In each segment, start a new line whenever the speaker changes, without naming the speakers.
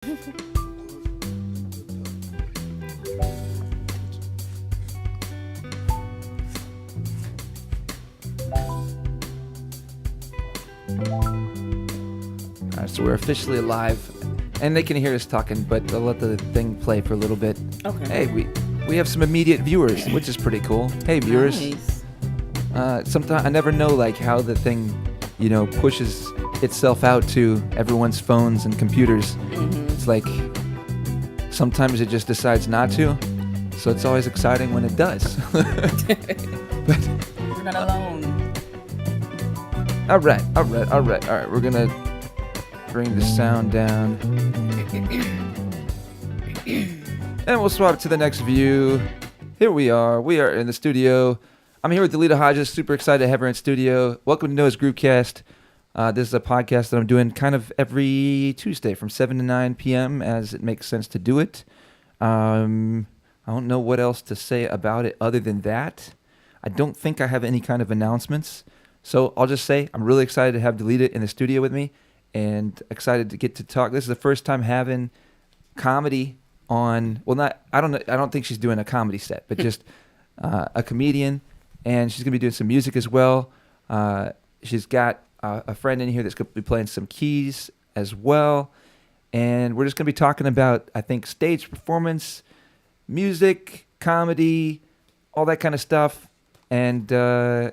All right, so we're officially live, and they can hear us talking, but I'll let the thing play for a little bit.
Okay.
Hey, we have some immediate viewers, which is pretty cool. Hey, viewers.
Nice.
Sometimes I never know like how the thing, pushes itself out to everyone's phones and computers.
Mm-hmm.
It's like sometimes it just decides not to, so it's always exciting when it does. But
You're not alone.
all right. We're gonna bring the sound down, and we'll swap to the next view. Here we are. We are in the studio. I'm here with Deleta Hodges. Super excited to have her in studio. Welcome to Noah's Groovecast. This is a podcast that I'm doing kind of every Tuesday from 7 to 9 p.m. as it makes sense to do it. I don't know what else to say about it other than that. I don't think I have any kind of announcements. So I'll just say I'm really excited to have Deleta in the studio with me and excited to get to talk. This is the first time having comedy on, I don't think she's doing a comedy set, but just a comedian, and she's going to be doing some music as well. She's got a friend in here that's going to be playing some keys as well. And we're just going to be talking about, I think, stage performance, music, comedy, all that kind of stuff. And I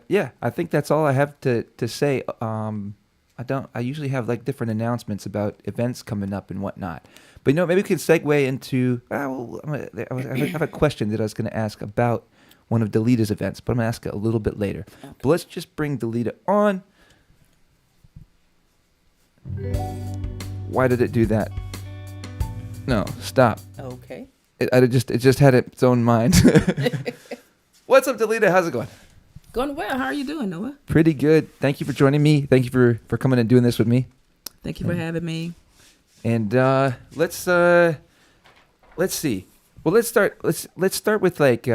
think that's all I have to say. I usually have like different announcements about events coming up and whatnot. But maybe we can segue into, I have a question that I was going to ask about one of Deleta's events, but I'm going to ask it a little bit later. Okay. But let's just bring Deleta on. Why did it do that? No, stop.
Okay.
It just had its own mind. What's up, Deleta? How's it going?
Going well. How are you doing, Noah?
Pretty good. Thank you for joining me. Thank you for coming and doing this with me.
Thank you for having me.
And let's see. Well, let's start with like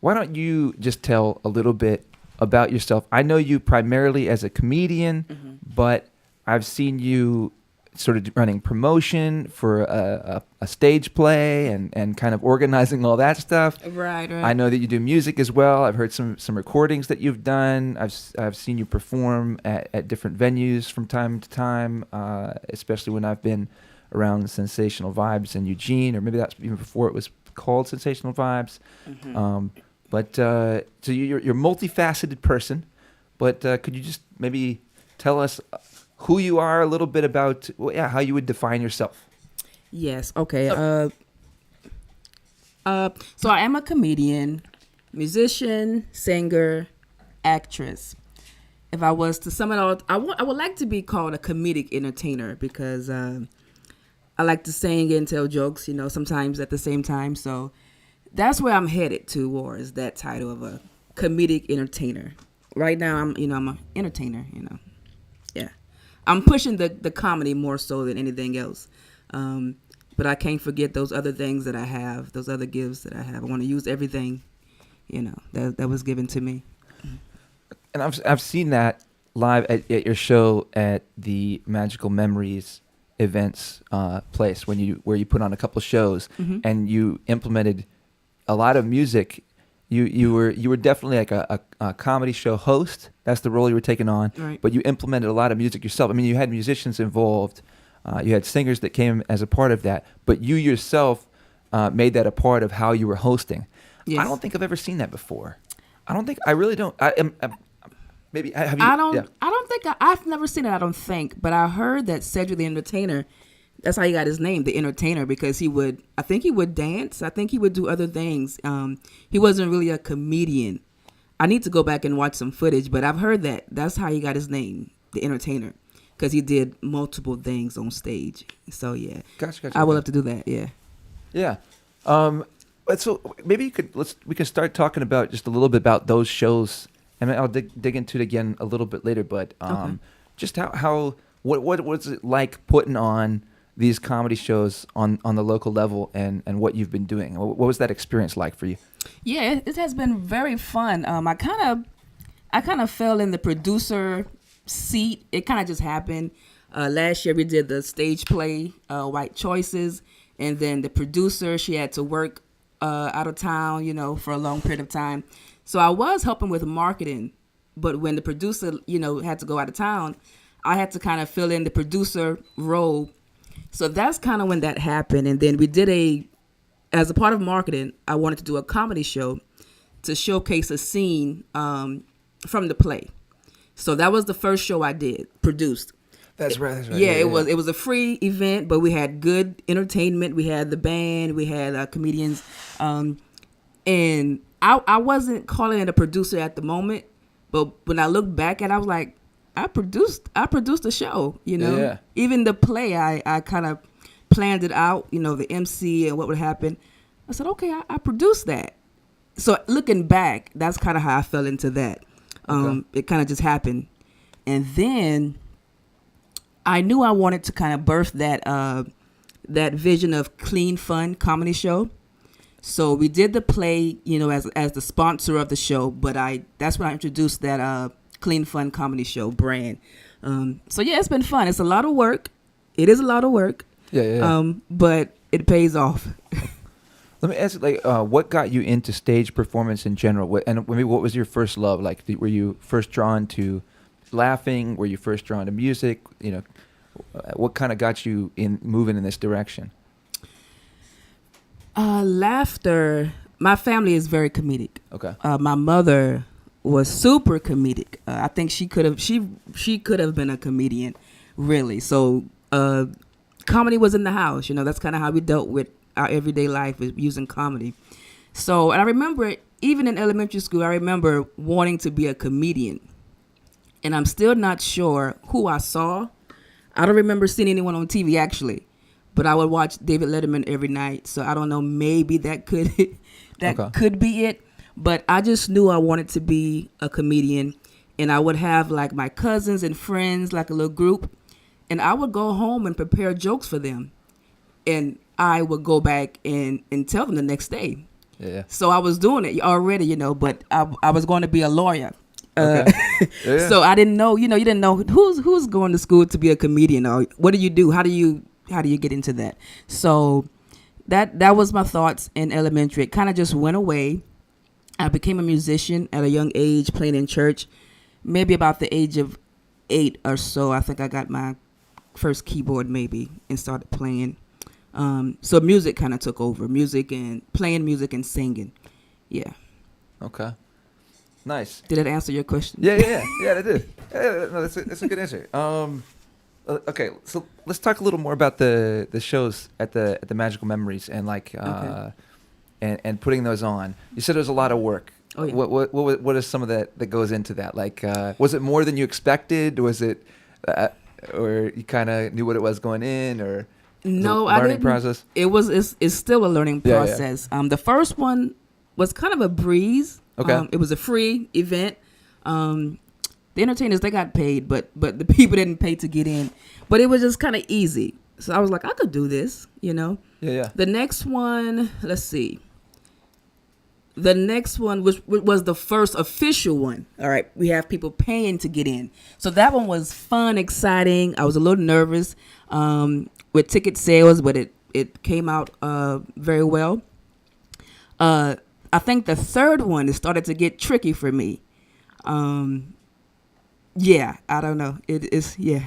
why don't you just tell a little bit about yourself? I know you primarily as a comedian, but I've seen you sort of running promotion for a stage play and kind of organizing all that stuff.
Right.
I know that you do music as well. I've heard some recordings that you've done. I've seen you perform at different venues from time to time, especially when I've been around Sensational Vibes in Eugene, or maybe that's even before it was called Sensational Vibes. So you're a multifaceted person, but could you just maybe tell us who you are, a little bit about how you would define yourself?
Yes. Okay. So I am a comedian, musician, singer, actress. If I was to sum it all, I would like to be called a comedic entertainer because I like to sing and tell jokes, sometimes at the same time. So that's where I'm headed towards, that title of a comedic entertainer. Right now, I'm an entertainer, Yeah. I'm pushing the comedy more so than anything else. But I can't forget those other things that I have, those other gifts that I have. I want to use everything, that was given to me.
And I've seen that live at your show at the Magical Memories events place where you put on a couple shows and you implemented a lot of music. You were definitely like a comedy show host. That's the role you were taking on.
Right.
But you implemented a lot of music yourself. I mean, you had musicians involved. You had singers that came as a part of that. But you yourself made that a part of how you were hosting.
Yes.
I don't think I've ever seen that before. I really don't. Maybe have you?
I've never seen it. I don't think. But I heard that Cedric the Entertainer. That's how he got his name, the Entertainer, because he would dance. I think he would do other things. He wasn't really a comedian. I need to go back and watch some footage, but I've heard that's how he got his name, the Entertainer, because he did multiple things on stage. So yeah,
Gotcha.
I would love to do that. Yeah.
Yeah. So maybe we can start talking about just a little bit about those shows, and I'll dig into it again a little bit later. But
Okay.
Just what was it like putting on these comedy shows on the local level and what you've been doing? What was that experience like for you?
Yeah, it has been very fun. I kind of fell in the producer seat. It kind of just happened. Last year we did the stage play, White Choices, and then the producer, she had to work out of town, for a long period of time. So I was helping with marketing, but when the producer, had to go out of town, I had to kind of fill in the producer role. So that's kind of when that happened. And then we did as a part of marketing, I wanted to do a comedy show to showcase a scene from the play. So that was the first show I did, produced.
That's right.
Yeah, it was a free event, but we had good entertainment. We had the band, we had comedians, and I wasn't calling it a producer at the moment, but when I look back at it, I was like, I produced a show,
Yeah.
Even the play, I kind of planned it out, the MC and what would happen. I said, okay, I produced that. So looking back, that's kind of how I fell into that. It kind of just happened, and then I knew I wanted to kind of birth that vision of clean, fun comedy show. So we did the play, as the sponsor of the show. But that's when I introduced that clean, fun comedy show brand. So yeah, it's been fun. It's a lot of work. It is a lot of work.
Yeah.
But it pays off.
Let me ask, what got you into stage performance in general? What was your first love? Like, were you first drawn to laughing? Were you first drawn to music? What kind of got you in moving in this direction?
Laughter. My family is very comedic.
Okay.
My mother was super comedic. I think she could have been a comedian, really. So comedy was in the house. That's kind of how we dealt with our everyday life, is using comedy. So, and I remember even in elementary school, I remember wanting to be a comedian. And I'm still not sure who I saw. I don't remember seeing anyone on TV, actually. But I would watch David Letterman every night. So I don't know, maybe that could could be it. But I just knew I wanted to be a comedian. And I would have like my cousins and friends, like a little group. And I would go home and prepare jokes for them. And I would go back and tell them the next day.
Yeah.
So I was doing it already, but I was going to be a lawyer.
Okay. Yeah.
So I didn't know, you didn't know who's going to school to be a comedian, or what do you do? How do you get into that? So that was my thoughts in elementary. It kind of just went away. I became a musician at a young age, playing in church. Maybe about the age of 8 or so, I think I got my first keyboard maybe and started playing. So music kind of took over. Music and playing music and singing. Yeah.
Okay. Nice.
Did that answer your question?
Yeah, that did. Yeah, no, that's a good answer. Okay, so let's talk a little more about the shows at the Magical Memories and and putting those on. You said it was a lot of work.
Oh yeah.
What is some of that goes into that? Like, was it more than you expected? Was it, or you kind of knew what it was going in, or
no,
I didn't. Learning process.
It's still a learning process.
Yeah.
The first one was kind of a breeze.
Okay.
It was a free event. The entertainers, they got paid, but the people didn't pay to get in. But it was just kind of easy. So I was like, I could do this,
Yeah.
The next one, let's see. The next one was the first official one. All right. We have people paying to get in. So that one was fun, exciting. I was a little nervous with ticket sales, but it came out very well. I think the third one, it started to get tricky for me. Yeah, I don't know. It is, yeah.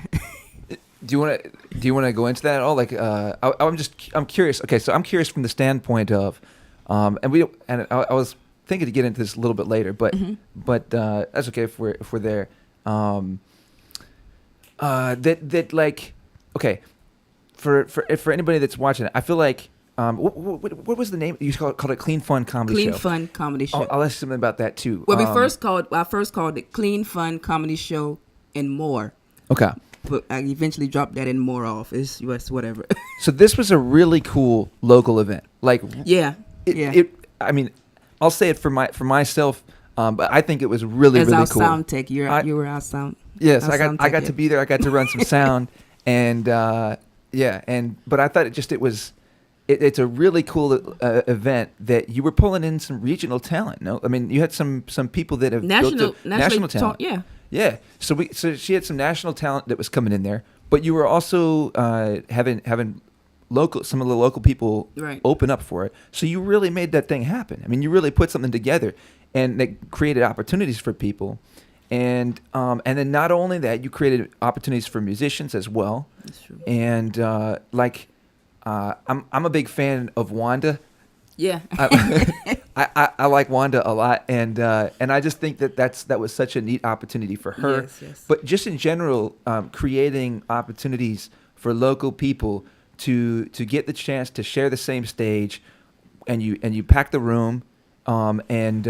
Do you want to go into that at all? Like, I'm curious. Okay, so I'm curious from the standpoint of, I was thinking to get into this a little bit later, but that's okay if we're there. Okay, for anybody that's watching it, I feel like. What was the name? You called it Clean Fun Comedy Show.
Clean Fun Comedy Show.
I'll ask something about that too.
Well, I first called it Clean Fun Comedy Show and More.
Okay.
But I eventually dropped that and more off. It's whatever.
So this was a really cool local event. Like,
yeah.
I mean, I'll say it for myself, but I think it was really
really
cool.
As our sound tech, you were our sound.
Yes, I got to be there. I got to run some sound, and but I thought it was. It's a really cool event that you were pulling in some regional talent. No, I mean you had some people that have
national
national talent.
Yeah.
Yeah. So she had some national talent that was coming in there, but you were also having some of the local people
Right.
open up for it. So you really made that thing happen. I mean, you really put something together, and that created opportunities for people. And then not only that, you created opportunities for musicians as well.
That's true.
And I'm a big fan of Wanda.
Yeah.
I like Wanda a lot, and I just think that was such a neat opportunity for her.
Yes, yes.
But just in general, creating opportunities for local people to get the chance to share the same stage, and you pack the room, and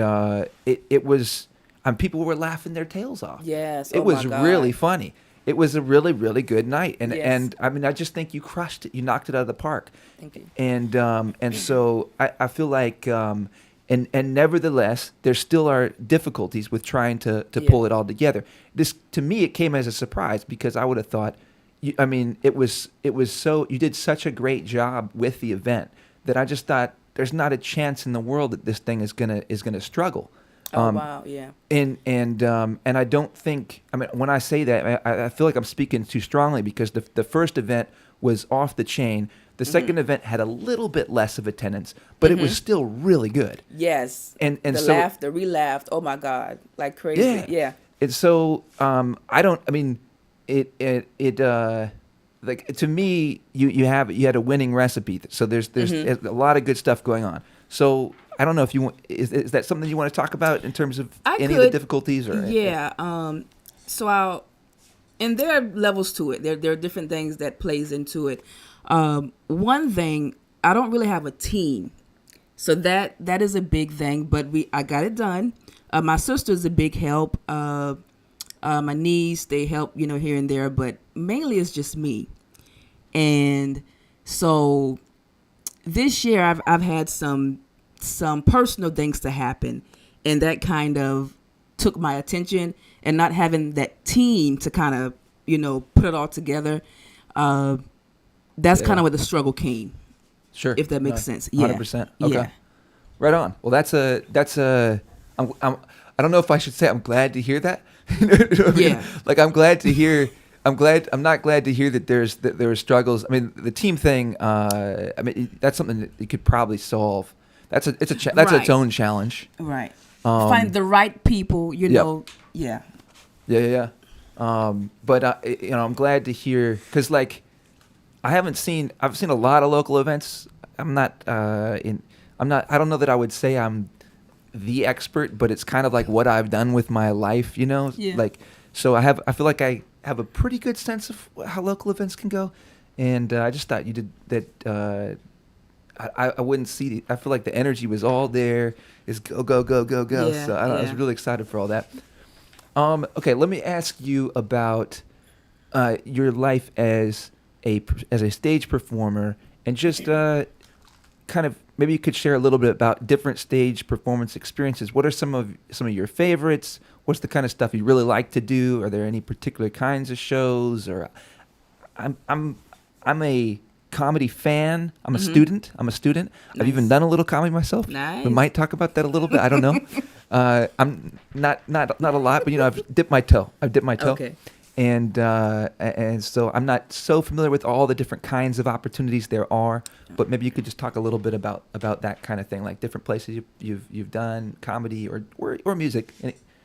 it was. People were laughing their tails off.
Yes.
It
Oh
was
my God.
really funny. It was a really, really good night, and
Yes.
and I mean, I just think you crushed it. You knocked it out of the park.
Thank you.
And so I feel like and nevertheless, there still are difficulties with trying to
Yeah.
pull it all together. This, to me, it came as a surprise, because I would have thought, it was so, you did such a great job with the event that I just thought there's not a chance in the world that this thing is gonna struggle.
Oh wow. Yeah.
And I don't think, when I say that, I feel like I'm speaking too strongly, because the first event was off the chain. The second event had a little bit less of attendance, but it was still really good.
Yes.
And
the
so,
laughter, we laughed. Oh my God, like crazy.
Yeah.
Yeah.
And so like, to me, you had a winning recipe. So there's a lot of good stuff going on. So I don't know if you want, is that something you want to talk about in terms of any of the difficulties, or?
Yeah. And there are levels to it. There are different things that plays into it. One thing, I don't really have a team, so that is a big thing. But I got it done. My sister's a big help. My niece, they help, here and there, but mainly it's just me. And so this year I've had some personal things to happen, and that kind of took my attention, and not having that team to kind of, put it all together. That's kind of where the struggle came.
Sure.
If that makes sense. Yeah.
100%. Okay.
Yeah.
Right on. Well, I don't know if I should say I'm glad to hear that. You know what I mean?
Yeah.
Like, I'm not glad to hear that there are struggles. I mean, the team thing, that's something that you could probably solve. That's its own challenge.
Right. Find the right people, know. Yeah.
Yeah. But I'm glad to hear, because like, I've seen a lot of local events. I don't know that I would say I'm the expert, but it's kind of like what I've done with my life,
Yeah.
like, so I feel like I have a pretty good sense of how local events can go. And I just thought you did that. I wouldn't see, I feel like the energy was all there. It's go, go, go, go, go.
Yeah,
So I was really excited for all that. Okay, let me ask you about your life as a stage performer, and just kind of, maybe you could share a little bit about different stage performance experiences. What are some of your favorites? What's the kind of stuff you really like to do? Are there any particular kinds of shows? Or I'm a comedy fan. I'm a student. Nice. I've even done a little comedy myself.
Nice.
We might talk about that a little bit. I don't know. I'm not a lot, but I've dipped my toe.
Okay.
And so I'm not so familiar with all the different kinds of opportunities there are, but maybe you could just talk a little bit about that kind of thing, like different places you've done comedy or music,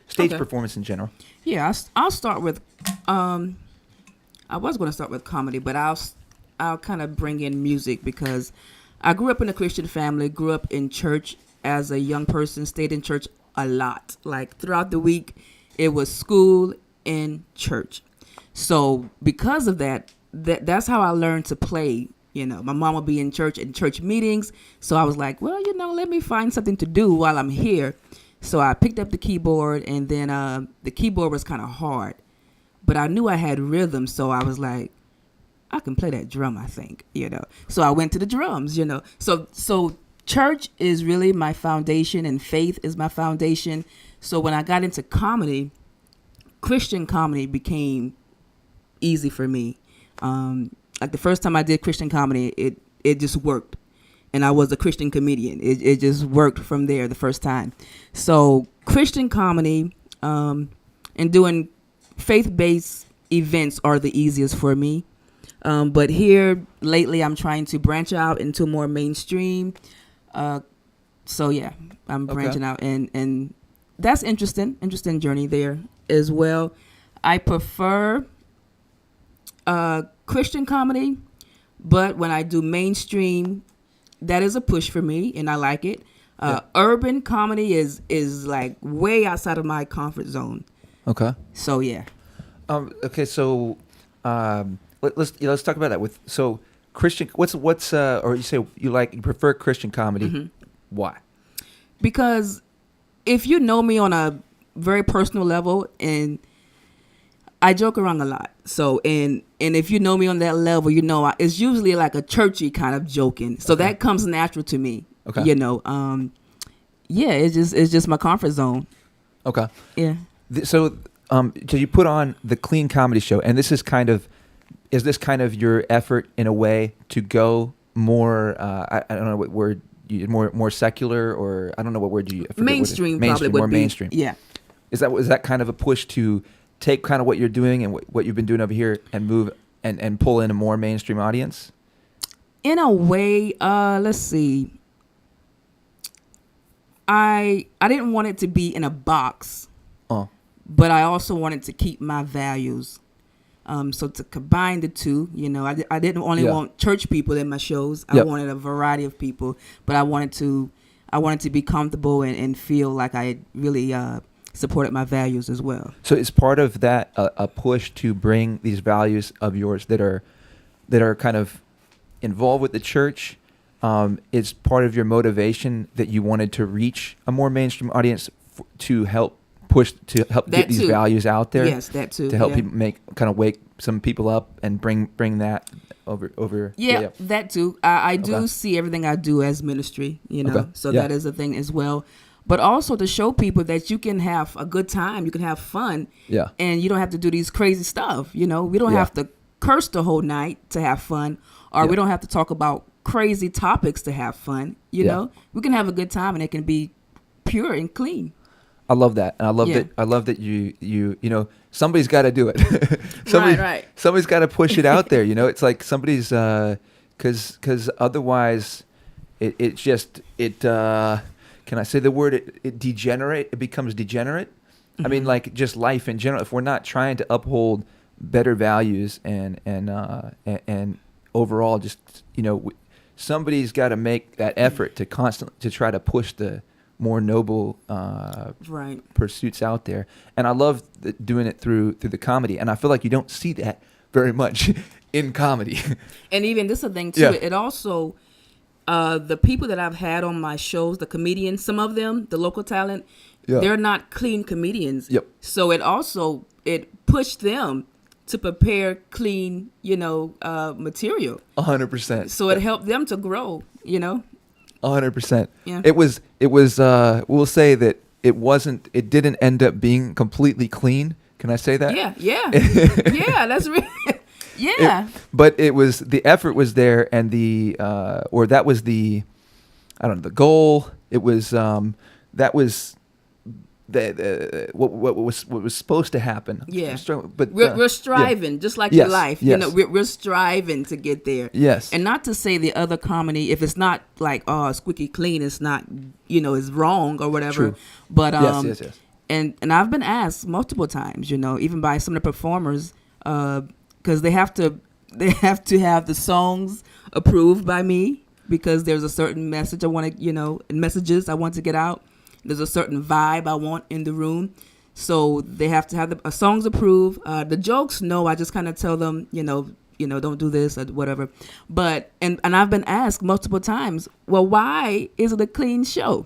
stage performance in general.
Yeah, I'll start with. I was going to start with comedy, but I'll kind of bring in music, because I grew up in a Christian family, grew up in church as a young person, stayed in church a lot. Like, throughout the week, it was school and church. So because of that's how I learned to play. My mom would be in church meetings. So I was like, well, let me find something to do while I'm here. So I picked up the keyboard, and then the keyboard was kind of hard, but I knew I had rhythm. So I was like, I can play that drum, I think, So I went to the drums, So church is really my foundation, and faith is my foundation. So when I got into comedy, Christian comedy became easy for me. Like, the first time I did Christian comedy, it just worked. And I was a Christian comedian. It just worked from there the first time. So Christian comedy, and doing faith-based events are the easiest for me. But here lately, I'm trying to branch out into more mainstream. So yeah, I'm branching out, and that's interesting journey there as well. I prefer Christian comedy, but when I do mainstream, that is a push for me, and I like it. Urban comedy is like way outside of my comfort zone.
Okay.
So yeah.
Okay, so let's talk about that. So Christian, what's or you say you prefer Christian comedy?
Mm-hmm.
Why?
Because if you know me on a very personal level, and I joke around a lot, so and if you know me on that level, it's usually like a churchy kind of joking. So that comes natural to me. Okay. It's just my comfort zone. Okay. Yeah.
So you put on the Clean Comedy Show, and is this kind of your effort in a way to go more? I don't know what word. More secular, or I don't know what word you
mainstream probably would
more
be.
Mainstream.
Yeah.
Is that kind of a push to take kind of what you're doing and what you've been doing over here and move and pull in a more mainstream audience?
In a way, let's see. I didn't want it to be in a box, but I also wanted to keep my values. So to combine the two, I didn't only want church people in my shows. I wanted a variety of people, but I wanted to be comfortable and feel like I really supported my values as well.
So is part of that a push to bring these values of yours that are kind of involved with the church? Is part of your motivation that you wanted to reach a more mainstream audience to help get these values out there?
Yes, that too.
To help people wake some people up and bring that over.
Yeah, that too. I do see everything I do as ministry, so that is a thing as well. But also to show people that you can have a good time, you can have fun, and you don't have to do these crazy stuff. We don't have to curse the whole night to have fun, or we don't have to talk about crazy topics to have fun. We can have a good time, and it can be pure and clean.
I love that, and I love that you somebody's got to do it.
Right.
Somebody's got to push it out there. It's like somebody's because otherwise it can I say the word it becomes degenerate. Mm-hmm. I mean, like just life in general. If we're not trying to uphold better values and overall just somebody's got to make that effort to try to push the more noble pursuits out there. And I love doing it through the comedy, and I feel like you don't see that very much in comedy.
And even this is a thing too, it also the people that I've had on my shows, the comedians, some of them, the local talent, they're not clean comedians. Yep. So it pushed them to prepare clean, material.
100%.
So it helped them to grow,
100%.
Yeah.
It was we'll say that it didn't end up being completely clean. Can I say that?
Yeah. Yeah, that's really yeah.
But it was, the effort was there, and that was the goal. It was that was what was supposed to happen.
Yeah.
But
we're striving, just like your life.
Yes.
We're striving to get there.
Yes.
And not to say the other comedy, if it's not like squeaky clean, it's not is wrong or whatever.
True.
But
yes.
And I've been asked multiple times, even by some of the performers, because they have to have the songs approved by me, because there's a certain message I want to messages I want to get out. There's a certain vibe I want in the room. So they have to have the songs approved. The jokes, no, I just kind of tell them, don't do this or whatever. But, and I've been asked multiple times, well, why is it a clean show?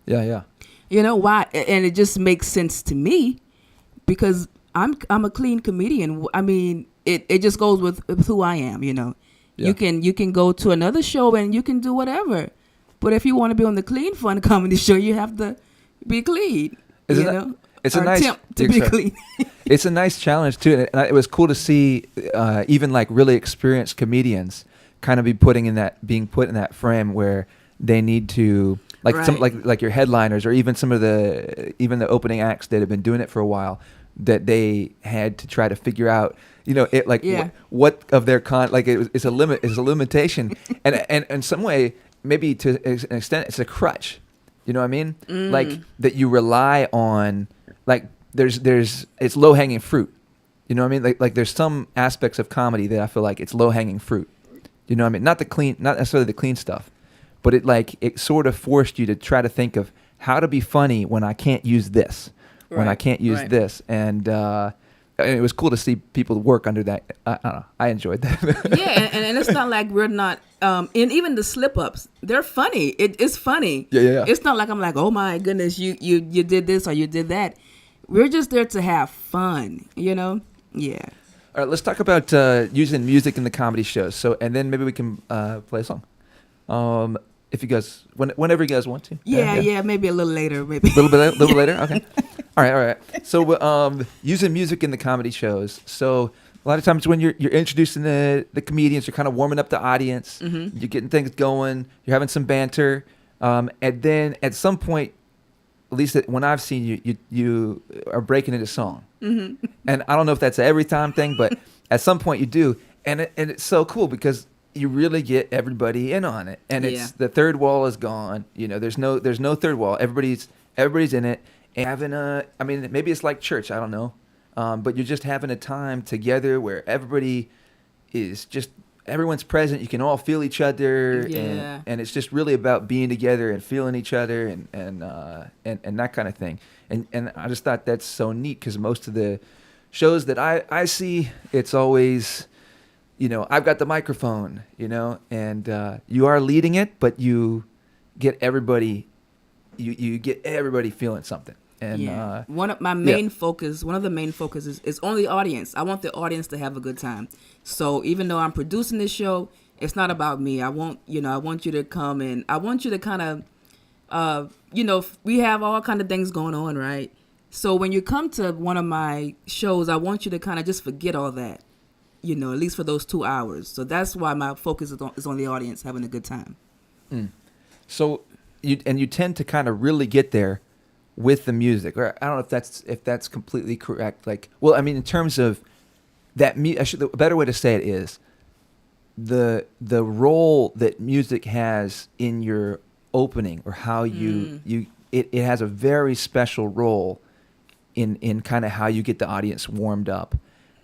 Yeah.
Why? And it just makes sense to me, because I'm a clean comedian. I mean, it just goes with who I am, Yeah. You can go to another show and you can do whatever. But if you want to be on the clean fun comedy show, you have to be clean. It's a nice attempt to be clean.
It's a nice challenge too, and it was cool to see even like really experienced comedians kind of being put in that frame where they need to like some like your headliners, or even some of the opening acts that have been doing it for a while. that they had to try to figure out, it like
Yeah.
what of their like it's a limit, it's a limitation, and in some way maybe to an extent it's a crutch. You know what I mean? Like that you rely on, like there's it's low hanging fruit. You know what I mean? Like there's some aspects of comedy that I feel like it's low hanging fruit. You know what I mean? Not necessarily the clean stuff, but it sort of forced you to try to think of how to be funny when I can't use this, when I can't use this, and it was cool to see people work under that. I don't know. I enjoyed that.
Yeah, and it's not like we're not. And even the slip ups, they're funny. It's funny.
Yeah.
It's not like I'm like, oh my goodness, you did this or you did that. We're just there to have fun, Yeah.
All right, let's talk about using music in the comedy shows. So, and then maybe we can play a song. If you guys, whenever you guys want to.
Yeah, maybe a little later, maybe.
A little bit later. Okay. All right. So, using music in the comedy shows. So, a lot of times when you're introducing the comedians, you're kind of warming up the audience.
Mm-hmm.
You're getting things going. You're having some banter, and then at some point, at least when I've seen you are breaking into song.
Mm-hmm.
And I don't know if that's an every time thing, but at some point you do, and it's so cool because you really get everybody in on it, and it's the third wall is gone. There's no third wall. Everybody's in it, and having maybe it's like church. I don't know, but you're just having a time together where everybody is just. Everyone's present. You can all feel each other, and it's just really about being together and feeling each other, and that kind of thing. And I just thought that's so neat because most of the shows that I see, it's always, I've got the microphone, and you are leading it, but you get everybody, you get everybody feeling something. And
one of the main focuses is on the audience. I want the audience to have a good time. So even though I'm producing this show, it's not about me. I want you to come and I want you to kind of, we have all kind of things going on, right? So when you come to one of my shows, I want you to kind of just forget all that, at least for those 2 hours. So that's why my focus is on the audience having a good time.
So you tend to kind of really get there with the music, or I don't know if that's completely correct. Like, well, I mean, in terms of that, a better way to say it is the role that music has in your opening, or how it has a very special role in kind of how you get the audience warmed up.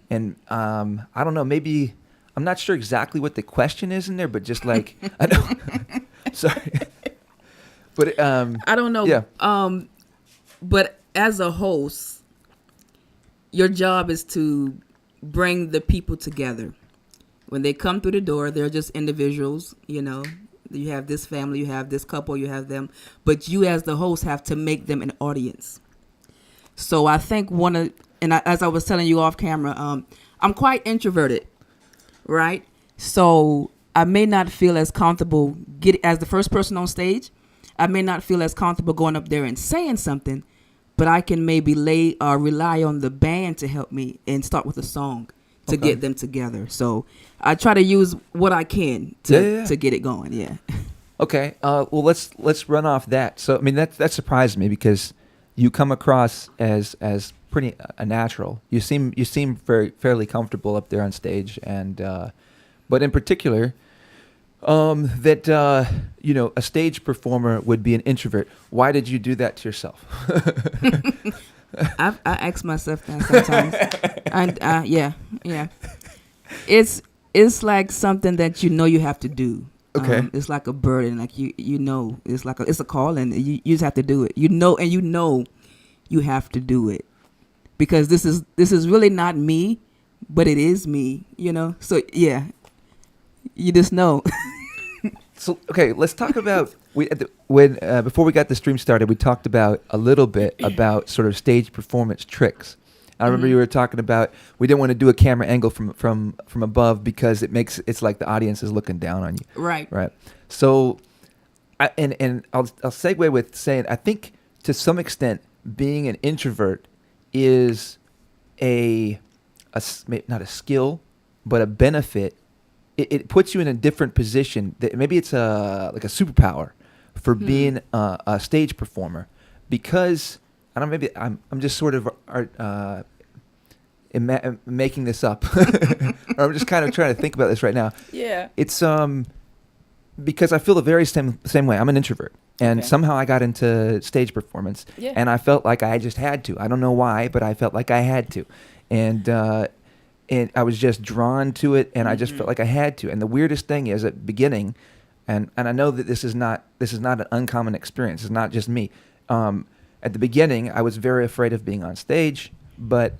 And I don't know, maybe I'm not sure exactly what the question is in there, but just like I know, sorry, but
I don't know.
Yeah.
But as a host, your job is to bring the people together. When they come through the door, they're just individuals, You have this family, you have this couple, you have them. But you as the host have to make them an audience. So I think as I was telling you off camera, I'm quite introverted, right? So I may not feel as comfortable as the first person on stage. I may not feel as comfortable going up there and saying something, but I can maybe rely on the band to help me and start with a song to get them together. So I try to use what I can to get it going. Yeah.
Okay. Well, let's run off that. So I mean that surprised me because you come across as pretty natural. You seem fairly comfortable up there on stage, and but in particular. That a stage performer would be an introvert. Why did you do that to yourself?
I ask myself that sometimes. And yeah. It's like something that you have to do.
Okay.
It's like a burden. Like it's a call, and you just have to do it. You have to do it because this is really not me, but it is me. So yeah. You just know.
So okay, let's talk about before we got the stream started, we talked about a little bit about sort of stage performance tricks. I remember you were talking about we didn't want to do a camera angle from above because it's like the audience is looking down on you.
Right.
Right. So, I'll segue with saying I think to some extent being an introvert is not a skill, but a benefit. It puts you in a different position. That maybe it's like a superpower for being a stage performer, because I don't know. Maybe I'm just sort of making this up. Or I'm just kind of trying to think about this right now.
Yeah.
It's because I feel the very same way. I'm an introvert, and somehow I got into stage performance, and I felt like I just had to. I don't know why, but I felt like I had to, and I was just drawn to it, and I just felt like I had to. And the weirdest thing is at the beginning, and I know that this is not an uncommon experience. It's not just me. At the beginning, I was very afraid of being on stage, but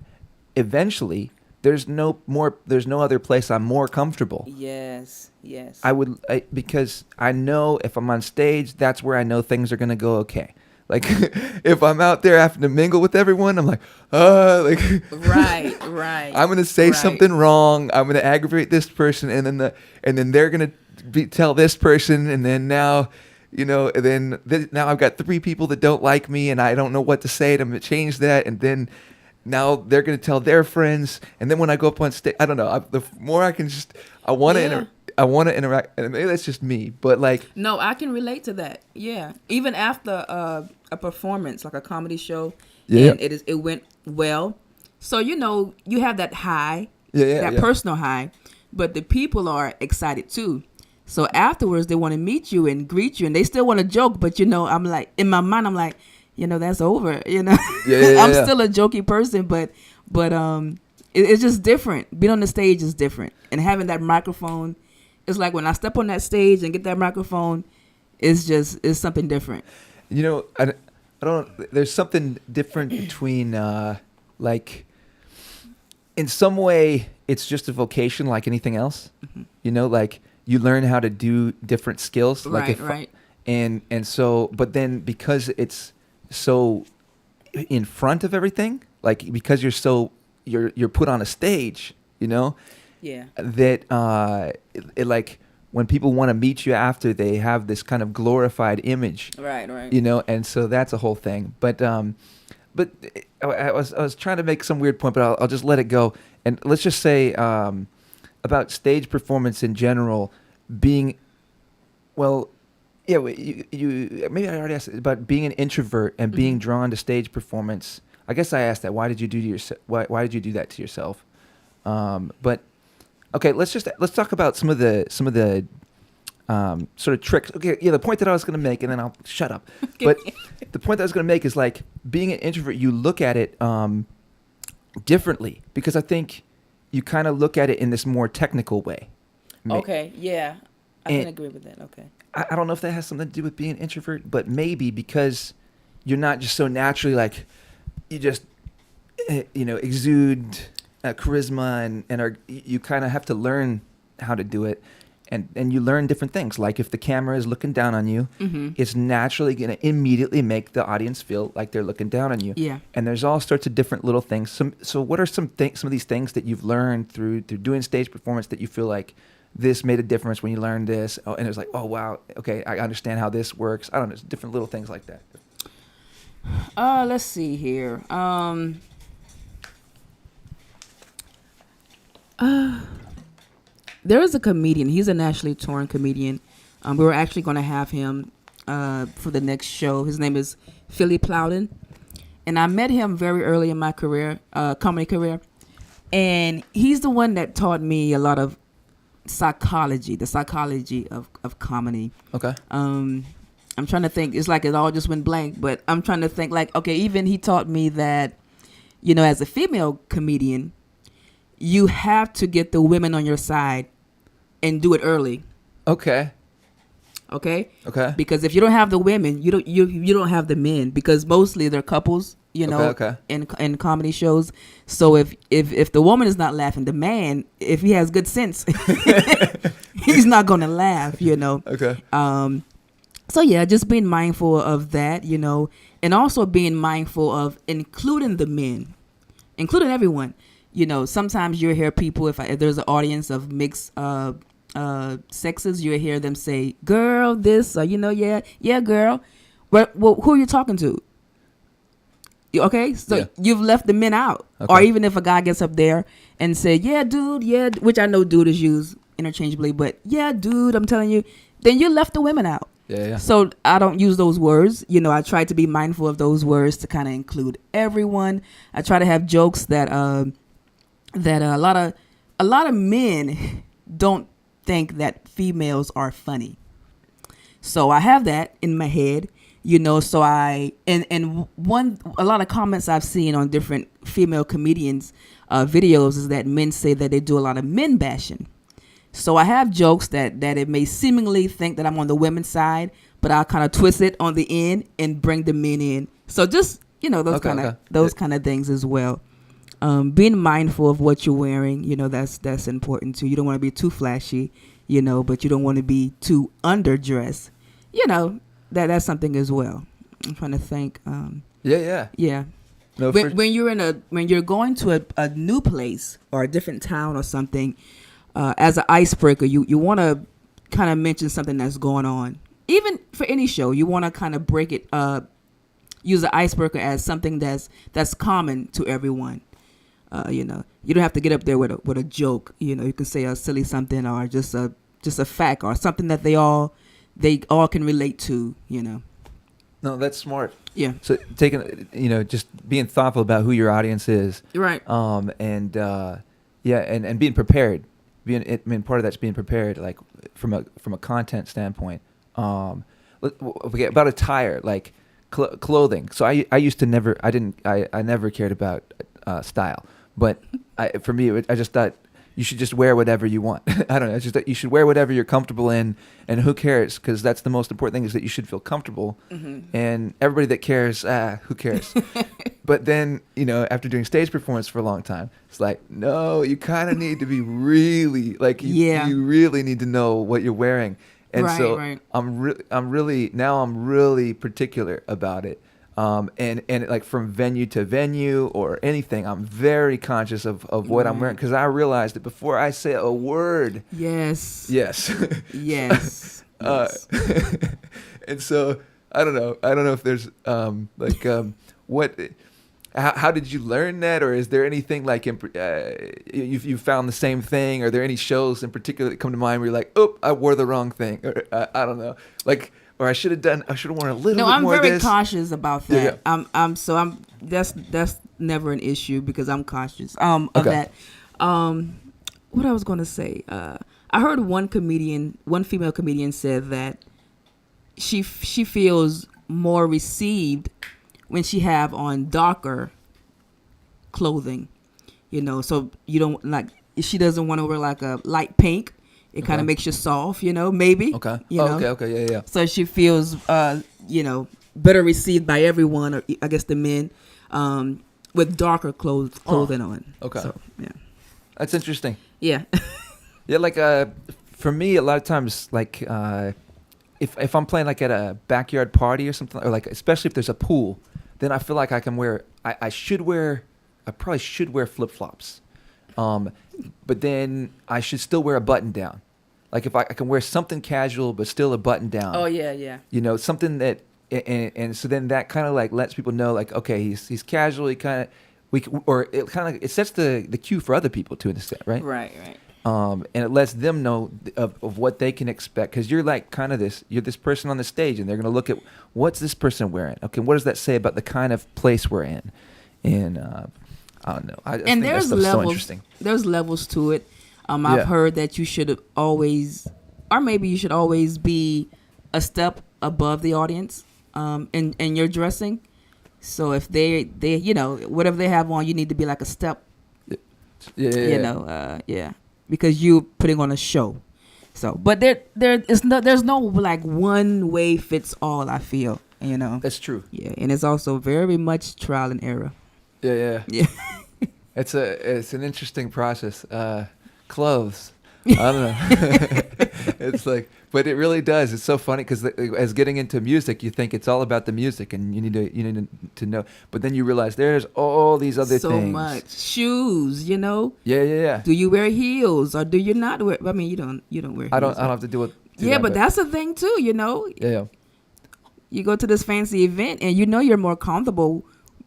eventually, there's no other place I'm more comfortable.
Yes.
Because I know if I'm on stage, that's where I know things are gonna go okay. Like if I'm out there having to mingle with everyone, I'm like, right. I'm gonna say something wrong. I'm gonna aggravate this person, and then they're gonna tell this person, and then now. Now I've got 3 people that don't like me, and I don't know what to say to change that. And then now they're going to tell their friends. And then when I go up on stage, I don't know. The more I can I want to interact. And maybe that's just me, but like.
No, I can relate to that. Yeah. Even after a performance, like a comedy show, and it went well. So, you have that high, personal high, but the people are excited too. So afterwards, they want to meet you and greet you, and they still want to joke. But I'm like, in my mind, I'm like, that's over. I'm still a jokey person, but it's just different. Being on the stage is different, and having that microphone, it's like when I step on that stage and get that microphone, it's something different.
I don't. There's something different between like, in some way, it's just a vocation like anything else. Like. You learn how to do different skills,
right.
And so, but then because it's so in front of everything, like because you're put on a stage, that it like when people want to meet you after, they have this kind of glorified image,
right,
and so that's a whole thing. But I was trying to make some weird point, but I'll just let it go. And let's just say. About stage performance in general being, you maybe I already asked about being an introvert and being drawn to stage performance. I guess I asked that. Why did you do why did you do that to yourself? But okay, let's talk about some of the sort of tricks. Okay, the point that I was going to make, and then I'll shut up. But the point that I was going to make is like being an introvert, you look at it differently, because I think you kind of look at it in this more technical way.
Okay, yeah. I can agree with that. Okay.
I don't know if that has something to do with being an introvert, but maybe because you're not just so naturally like, you just, exude charisma and you kind of have to learn how to do it. And you learn different things. Like if the camera is looking down on you, it's naturally going to immediately make the audience feel like they're looking down on you.
Yeah.
And there's all sorts of different little things. So what are some of these things that you've learned through doing stage performance that you feel like this made a difference when you learned this? Oh, and it was like, oh, wow, okay, I understand how this works. I don't know, different little things like that.
Let's see here. There is a comedian. He's a nationally touring comedian. We were actually going to have him for the next show. His name is Philly Plowden. And I met him very early in my career, comedy career. And he's the one that taught me a lot of the psychology of comedy.
Okay.
I'm trying to think. It's like it all just went blank. But I'm trying to think like, okay, even he taught me that, as a female comedian, you have to get the women on your side and do it early.
Okay.
Because if you don't have the women, you don't have the men, because mostly they're couples, in comedy shows. So if the woman is not laughing, the man, if he has good sense, he's not gonna laugh.
Okay.
So yeah, just being mindful of that, and also being mindful of including the men, including everyone. Sometimes you'll hear people, if there's an audience of mixed sexes, you'll hear them say, girl, this, yeah, girl. Well, who are you talking to? Okay, so you've left the men out. Okay. Or even if a guy gets up there and say, yeah, dude, yeah, which I know dude is used interchangeably, but yeah, dude, I'm telling you, then you left the women out.
Yeah.
So I don't use those words. I try to be mindful of those words to kind of include everyone. I try to have jokes that that a lot of men don't think that females are funny. So I have that in my head, so a lot of comments I've seen on different female comedians videos is that men say that they do a lot of men bashing. So I have jokes that it may seemingly think that I'm on the women's side, but I'll kind of twist it on the end and bring the men in. So just, those kind of things as well. Being mindful of what you're wearing, that's important too. You don't want to be too flashy, but you don't want to be too underdressed. That's something as well. I'm trying to think. Yeah.
No,
when you're going to a new place or a different town or something, as an icebreaker, you want to kind of mention something that's going on. Even for any show, you want to kind of break it. Use an icebreaker as something that's common to everyone. You don't have to get up there with a joke. You can say a silly something or just a fact or something that they all can relate to.
No, that's smart.
Yeah.
So taking, just being thoughtful about who your audience is.
Right.
And being prepared. Part of that's being prepared, like from a content standpoint. Forget about attire, like clothing. So I used to never, I never cared about style, but for me, I just thought you should just wear whatever you want. I don't know. It's just that you should wear whatever you're comfortable in, and who cares? Because that's the most important thing, is that you should feel comfortable. Mm-hmm. And everybody that cares, who cares? But then, after doing stage performance for a long time, it's like, no, you kind of need to be really, like, you really need to know what you're wearing. And
right.
I'm really particular about it. And like from venue to venue or anything, I'm very conscious of what I'm wearing, because I realized that before I say a word.
Yes.
Yes. And so I don't know if there's how did you learn that, or is there anything like you found the same thing? Are there any shows in particular that come to mind where you're like, oh, I wore the wrong thing, or I don't know, like. Or I should have worn a little bit more of this.
No, I'm very cautious about that. Yeah. That's never an issue because I'm cautious of that. What I was going to say, I heard one female comedian said that she feels more received when she have on darker clothing, so you don't like, she doesn't want to wear like a light pink. It kind of makes you soft, maybe.
Okay. Okay. Yeah.
So she feels, better received by everyone, or I guess the men, with darker clothing on.
Okay.
So, yeah.
That's interesting.
Yeah.
Yeah, like for me, a lot of times, like if I'm playing like at a backyard party or something, or like especially if there's a pool, then I feel like I can wear. I probably should wear flip flops. But then I should still wear a button down. Like if I can wear something casual, but still a button down.
Oh yeah.
Something that, and so then that kind of like lets people know, like, okay, he's casual. He kind of, it sets the cue for other people to understand, right?
Right.
And it lets them know of what they can expect, because you're like you're this person on the stage, and they're gonna look at what's this person wearing. Okay, what does that say about the kind of place we're in? And I don't know. I think
there's
that stuff's
levels.
So interesting.
There's levels to it. I've heard that you should always, or maybe you should always be a step above the audience in your dressing. So if they whatever they have on, you need to be like a step.
Yeah.
Because you're putting on a show. So, but there's no like one way fits all. I feel
That's true.
Yeah, and it's also very much trial and error.
Yeah. It's an interesting process. Clothes, I don't know. It's like, but it really does. It's so funny because as getting into music, you think it's all about the music, and you need to know. But then you realize there's all these other things.
So much shoes,
Yeah.
Do you wear heels or do you not wear? I mean, you don't wear heels.
I don't have to do it.
But that's a thing too.
Yeah.
You go to this fancy event and you're more comfortable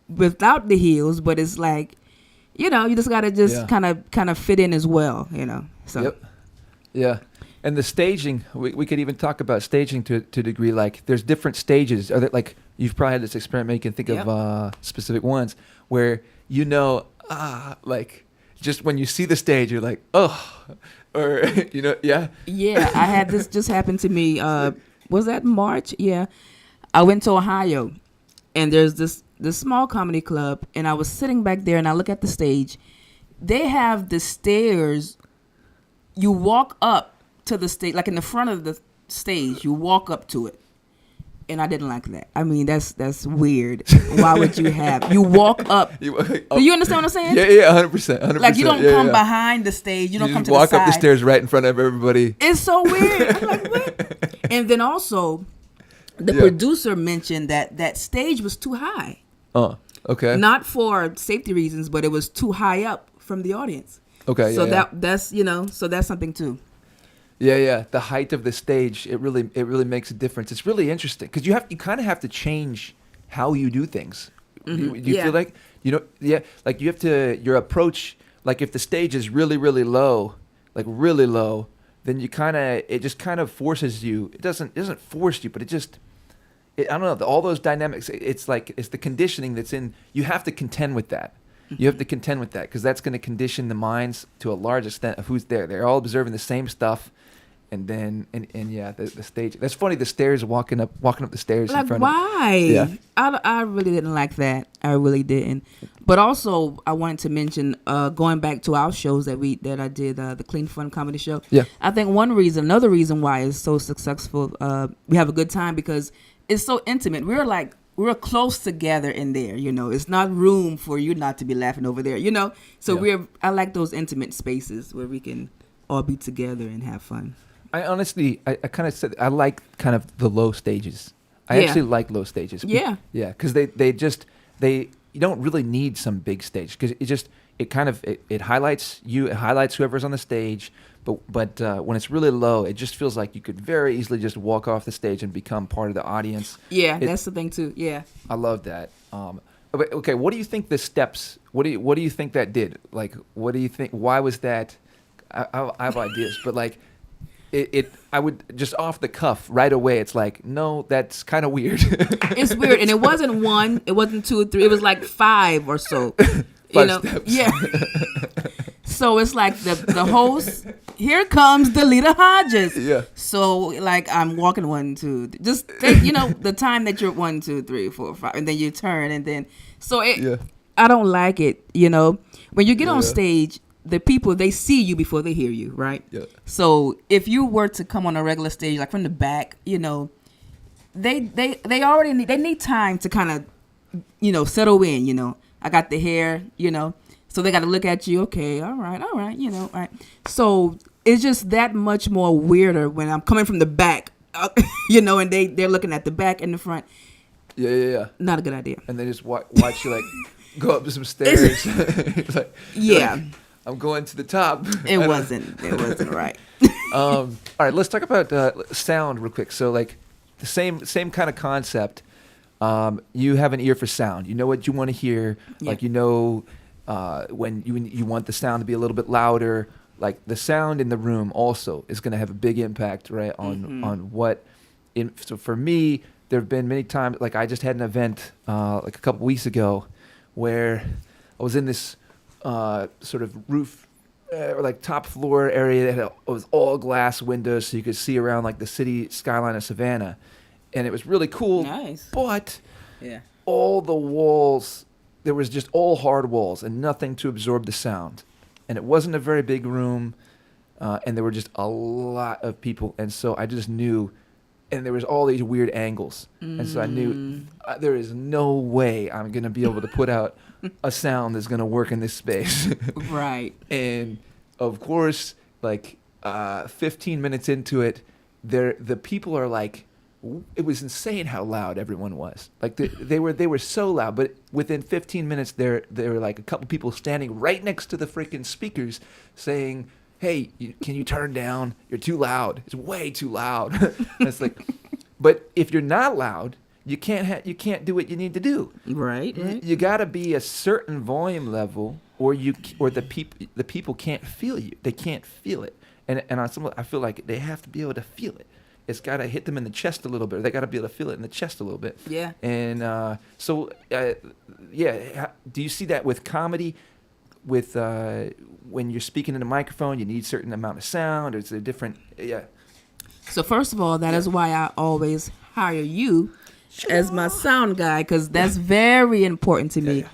without the heels, but it's like, you just got to kind of fit in as well, So.
Yep. Yeah. And the staging, we could even talk about staging to a degree. Like, there's different stages. Are there, like, you've probably had this experiment. You can think of specific ones where like just when you see the stage, you're like, oh, or yeah.
Yeah, I had this just happen to me. Was that March? Yeah, I went to Ohio, and there's this small comedy club, and I was sitting back there, and I look at the stage. They have the stairs. You walk up to the stage, like in the front of the stage. You walk up to it, and I didn't like that. I mean, that's weird. Why would you have? You walk up. Do you understand what I'm saying?
Yeah, 100%.
Like you don't come behind the stage. You don't come to the side.
Walk up the stairs right in front of everybody.
It's so weird. I'm like, what? And then also, the producer mentioned that stage was too high.
Okay.
Not for safety reasons, but it was too high up from the audience.
Okay.
So that's so that's something too.
Yeah. The height of the stage, it really makes a difference. It's really interesting because you kind of have to change how you do things.
Mm-hmm.
Do you feel like like you have to your approach. Like if the stage is really really low, then it just kind of forces you. It doesn't force you, but I don't know, all those dynamics. It's the conditioning that's in. You have to contend with that. You have to contend with that because that's going to condition the minds to a large extent of who's there. They're all observing the same stuff, and then the stage. That's funny. The stairs walking up the stairs
like
in front.
Why?
Yeah.
I really didn't like that. I really didn't. But also, I wanted to mention going back to our shows that I did the Clean Fun Comedy Show.
Yeah.
I think another reason why it's so successful. We have a good time because it's so intimate. We're close together in there, It's not room for you not to be laughing over there, So I like those intimate spaces where we can all be together and have fun.
I honestly, I kind of said I like kind of the low stages. I actually like low stages.
Yeah.
Yeah, because you don't really need some big stage because it highlights you, it highlights whoever's on the stage. But when it's really low, it just feels like you could very easily just walk off the stage and become part of the audience.
Yeah, that's the thing too. Yeah,
I love that. Okay, what do you think the steps? What do you think that did? Like, what do you think? Why was that? I have ideas, but like, I would just off the cuff right away. It's like, no, that's kind of weird.
It's weird, and it wasn't 1, it wasn't 2 or 3. It was like 5 or so.
Steps.
Yeah. So it's like the host. Here comes Deleta Hodges.
Yeah.
So like I'm walking 1, 2. Just take the time that you're 1, 2, 3, 4, 5, and then you turn, and then I don't like it. When you get on stage, the people, they see you before they hear you, right?
Yeah.
So if you were to come on a regular stage, like from the back, they already need time to kind of settle in. I got the hair, so they got to look at you. Okay, all right, all right. So it's just that much more weirder when I'm coming from the back, and they're looking at the back and the front.
Yeah.
Not a good idea.
And they just watch you like go up some stairs. Like, I'm going to the top.
It wasn't right.
All right, let's talk about sound real quick. So like the same kind of concept. You have an ear for sound. You know what you want to hear.
Yeah.
Like when you want the sound to be a little bit louder. Like the sound in the room also is going to have a big impact, right, on what. So for me, there have been many times. Like I just had an event like a couple weeks ago, where I was in this sort of roof. Or like top floor area that was all glass windows, so you could see around like the city skyline of Savannah, and it was really cool.
Nice.
But all the walls, there was just all hard walls and nothing to absorb the sound, and it wasn't a very big room, and there were just a lot of people, and so I just knew, and there was all these weird angles, and so I knew there is no way I'm gonna be able to put out a sound that's gonna work in this space.
Right.
And of course, like 15 minutes into it, the people are like, it was insane how loud everyone was. Like they were so loud, but within 15 minutes, there were like a couple people standing right next to the freaking speakers, saying, "Hey, can you turn down? You're too loud. It's way too loud." And it's like, but if you're not loud, you can't do what you need to do.
Right.
You got to be a certain volume level, or the people can't feel you. They can't feel it, and I feel like they have to be able to feel it. It's got to hit them in the chest a little bit. They got to be able to feel it in the chest a little bit.
Yeah.
And do you see that with comedy? when you're speaking in a microphone, you need a certain amount of sound, or it's a different, yeah.
So first of all, that is why I always hire you as my sound guy, because that's very important to me,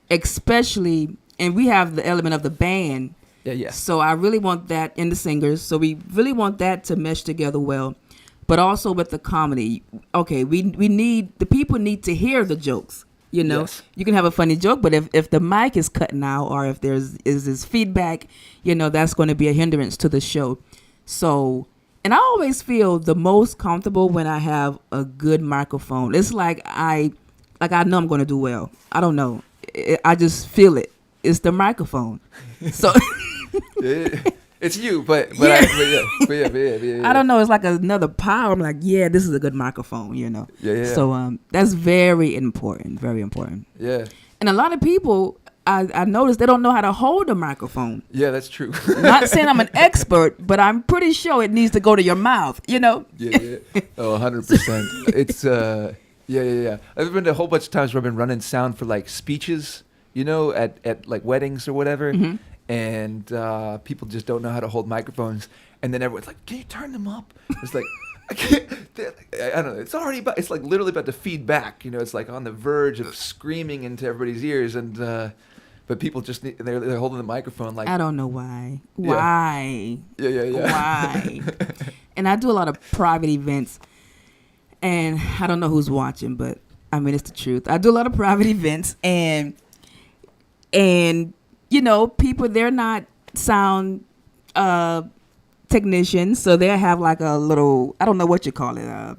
especially, and we have the element of the band.
Yeah.
So I really want that in the singers. So we really want that to mesh together well, but also with the comedy. Okay, we need, the people need to hear the jokes. You know,
Yes.
You can have a funny joke, but if the mic is cutting out, or if is this feedback, that's going to be a hindrance to the show. So, and I always feel the most comfortable when I have a good microphone. It's like I know I'm going to do well. I don't know. I just feel it. It's the microphone. So
It's you, but
Yeah.
yeah.
I don't know. It's like another power. I'm like, yeah, this is a good microphone,
Yeah.
So that's very important, very important.
Yeah.
And a lot of people, I noticed they don't know how to hold a microphone.
Yeah, that's true.
Not saying I'm an expert, but I'm pretty sure it needs to go to your mouth,
Yeah. Oh, 100%. It's yeah. I've been to a whole bunch of times where I've been running sound for like speeches, at like weddings or whatever.
Mm-hmm.
And people just don't know how to hold microphones, and then everyone's like, "Can you turn them up?" It's like, I can't. I don't know. It's already about. It's like literally about to feed back. It's like on the verge of screaming into everybody's ears, and but people just they're holding the microphone like.
I don't know why.
Yeah.
Why?
Yeah.
Why? And I do a lot of private events, and I don't know who's watching, but I mean it's the truth. I do a lot of private events, and people, they're not sound technicians, so they have like a little, I don't know what you call it,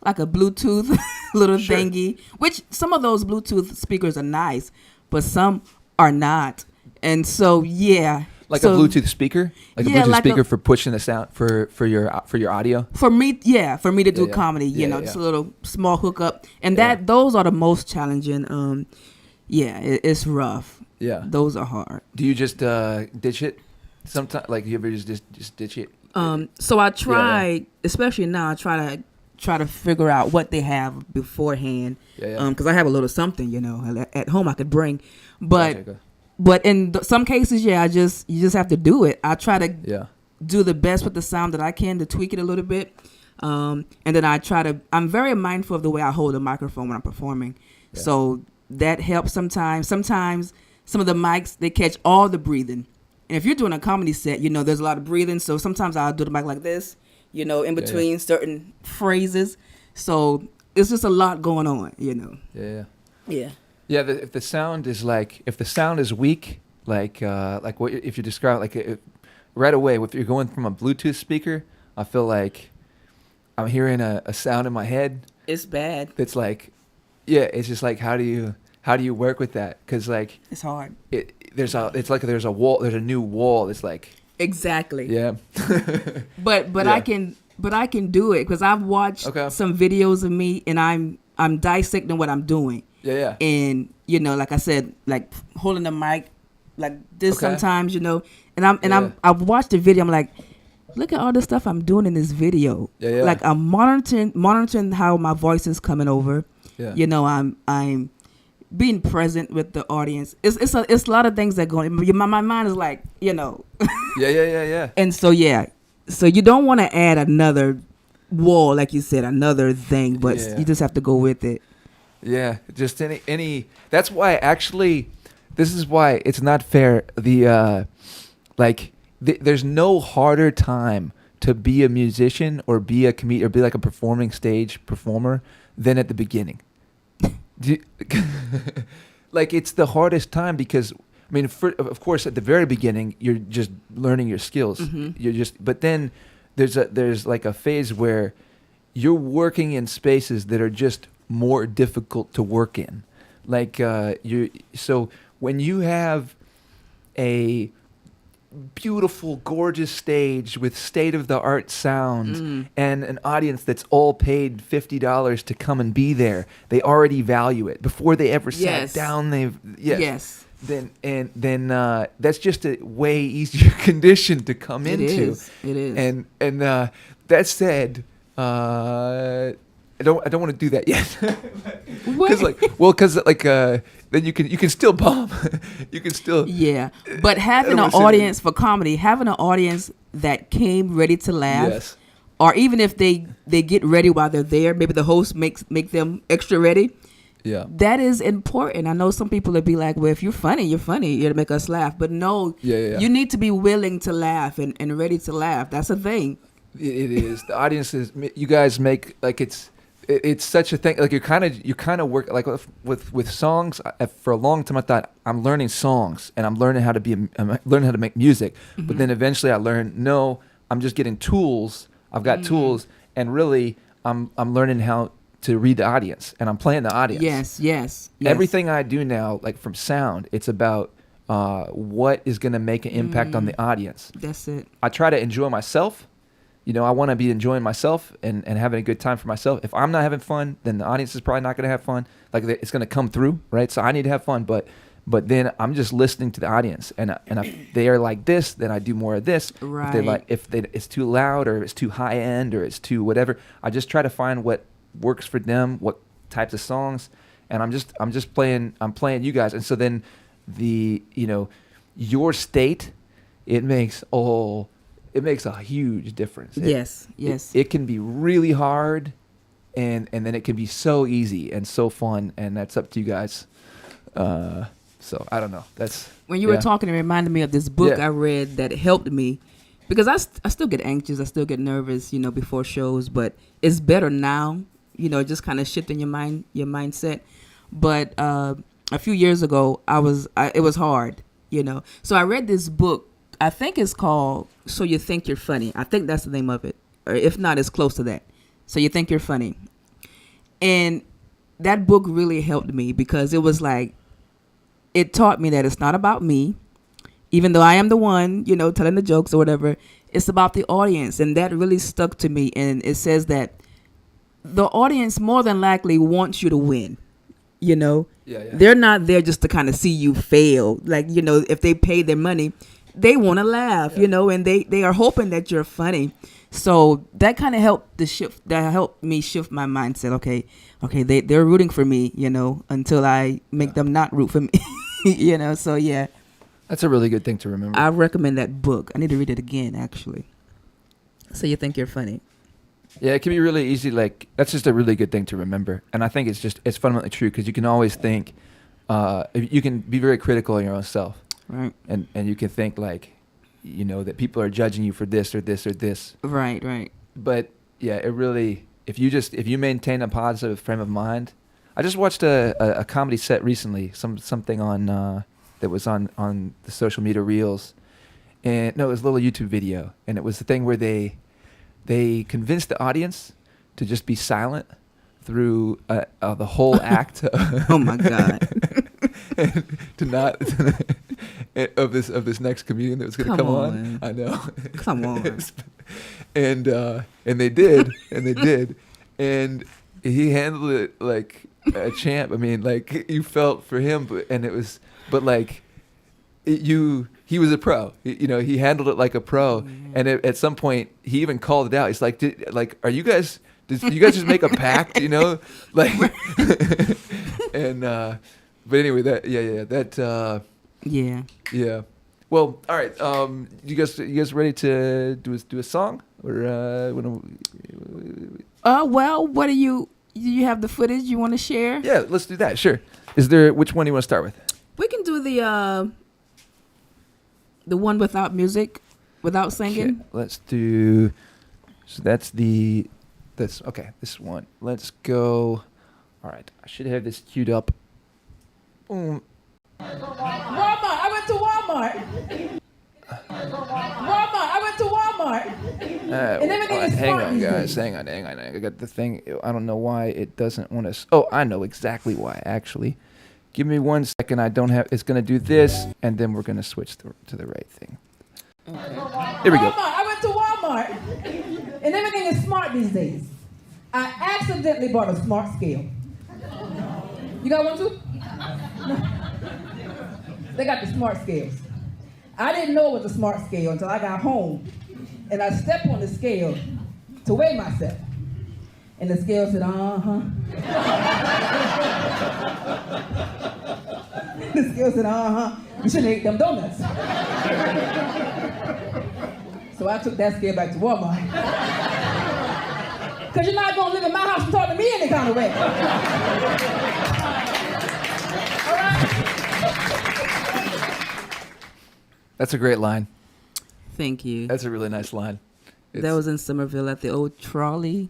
like a Bluetooth little
Sure.
thingy, which some of those Bluetooth speakers are nice, but some are not. And so, yeah.
Like
So,
a Bluetooth speaker, like
Yeah,
a Bluetooth
like
speaker
a-
for pushing the sound for your audio.
For me to do
Yeah.
comedy,
Yeah,
just
yeah.
a little small hookup. And
Yeah.
those are the most challenging. It's rough.
Yeah.
Those are hard.
Do you just ditch it? Sometimes, like you ever just ditch it?
So I try, especially now, I try to figure out what they have beforehand.
Yeah.
Because I have a little something, at home I could bring, but
Okay.
but in some cases, you just have to do it. I try to
Yeah.
do the best with the sound that I can to tweak it a little bit, and then I'm very mindful of the way I hold the microphone when I'm performing.
Yeah.
So that helps sometimes. Sometimes some of the mics, they catch all the breathing. And if you're doing a comedy set, there's a lot of breathing. So sometimes I'll do the mic like this, in between certain phrases. So it's just a lot going on,
Yeah.
Yeah.
Yeah. If the sound is weak, like what if you describe right away, if you're going from a Bluetooth speaker, I feel like I'm hearing a sound in my head.
It's bad.
That's like, yeah. It's just like how do you work with that? Because like
It's hard.
there's a wall. There's a new wall. It's like
Exactly.
yeah.
But
Yeah.
I can do it because I've watched
Okay.
some videos of me, and I'm dissecting what I'm doing.
Yeah.
And like I said, like holding the mic like this
Okay.
sometimes, and I've watched the video. I'm like, look at all the stuff I'm doing in this video.
Yeah.
Like I'm monitoring how my voice is coming over.
Yeah.
I'm being present with the audience. It's a lot of things that go. My mind is like,
Yeah.
And so so you don't want to add another wall, like you said, another thing, but
Yeah.
you just have to go with it.
Yeah, just any. That's why actually, this is why it's not fair. There's no harder time to be a musician or be a comedian or be like a performing stage performer than at the beginning. Like it's the hardest time because I mean, of course, at the very beginning, you're just learning your skills.
Mm-hmm.
But then there's like a phase where you're working in spaces that are just more difficult to work in. Like so when you have a beautiful, gorgeous stage with state-of-the-art sounds and an audience that's all paid $50 to come and be there, they already value it before they ever
Yes.
sat down.
Yes.
Then that's just a way easier condition to come
It
into.
is.
And that said, I don't want to do that yet. Because then you can still bomb. You can still.
Yeah, but having an audience for comedy, having an audience that came ready to laugh,
Yes.
or even if they get ready while they're there, maybe the host make them extra ready.
Yeah.
That is important. I know some people would be like, well, if you're funny, you're to make us laugh. But no,
Yeah.
You need to be willing to laugh and ready to laugh. That's a thing.
It is. The audience is. You guys make like it's such a thing. Like you're kind of work like with songs. For a long time, I thought I'm learning songs and I'm learning how to make music.
Mm-hmm.
But then eventually, I learned no, I'm just getting tools. I've got tools, and really, I'm learning how to read the audience, and I'm playing the audience.
Yes.
Everything I do now, like from sound, it's about what is going to make an impact on the audience.
That's it.
I try to enjoy myself. I want to be enjoying myself and having a good time for myself. If I'm not having fun, then the audience is probably not going to have fun. Like it's going to come through, right? So I need to have fun, but then I'm just listening to the audience, and if they are like this, then I do more of this.
Right.
If it's too loud or it's too high end or it's too whatever, I just try to find what works for them, what types of songs, and I'm just playing you guys. And so then your state, it makes a huge difference.
Yes.
It can be really hard, and then it can be so easy and so fun, and that's up to you guys. So I don't know. That's
when you were talking, it reminded me of this book I read that helped me, because I still get anxious, I still get nervous, before shows, but it's better now. Just kind of shifting your mindset. But a few years ago, it was hard. So I read this book. I think it's called So You Think You're Funny. I think that's the name of it. Or if not, it's close to that. So You Think You're Funny. And that book really helped me, because it was like, it taught me that it's not about me, even though I am the one, telling the jokes or whatever. It's about the audience. And that really stuck to me. And it says that the audience more than likely wants you to win.
Yeah.
They're not there just to kind of see you fail. Like, if they pay their money, they want to laugh, and they are hoping that you're funny. So that kind of helped me shift my mindset. Okay, they're rooting for me, until I make them not root for me, so yeah.
That's a really good thing to remember.
I recommend that book. I need to read it again, actually. So You Think You're Funny.
Yeah, it can be really easy. Like, that's just a really good thing to remember. And I think it's fundamentally true, because you can always think, you can be very critical of your own self.
Right.
And you can think like, that people are judging you for this or this or this.
Right.
But yeah, it really, if you maintain a positive frame of mind. I just watched a comedy set recently, something on that was on the social media reels. And no, it was a little YouTube video, and it was the thing where they convinced the audience to just be silent through the whole act.
Oh my God.
to not of this next comedian that was going to come on. I know.
Come on.
and they did, and he handled it like a champ. I mean, like, you felt for him, he was a pro. He handled it like a pro. And at some point, he even called it out. He's like, are you guys? Did you guys just make a pact? Like, and but anyway, yeah. Well, all right. You guys ready to do a song, or
well, what do you have the footage you want to share?
Yeah, let's do that. Sure. Which one do you want to start with?
We can do the one without music, without singing.
Okay, let's do. So that's this one. Let's go. All right. I should have this queued up. Boom.
Walmart. I went to Walmart. I went to Walmart. And everything is
hang
smart
on,
these
guys.
days.
Hang on. I got the thing. I don't know why it doesn't want to. Oh, I know exactly why, actually. Give me 1 second. It's going to do this, and then we're going to switch to the right thing. Okay. Here we go.
I went to Walmart. And everything is smart these days. I accidentally bought a smart scale. You got one too? No. They got the smart scales. I didn't know it was a smart scale until I got home. And I stepped on the scale to weigh myself. And the scale said, The scale said, you shouldn't eat them donuts. So I took that scale back to Walmart. Because you're not going to live in my house and talk to me any kind of way. All right?
That's a great line.
Thank you.
That's a really nice line.
That was in Somerville at the old trolley.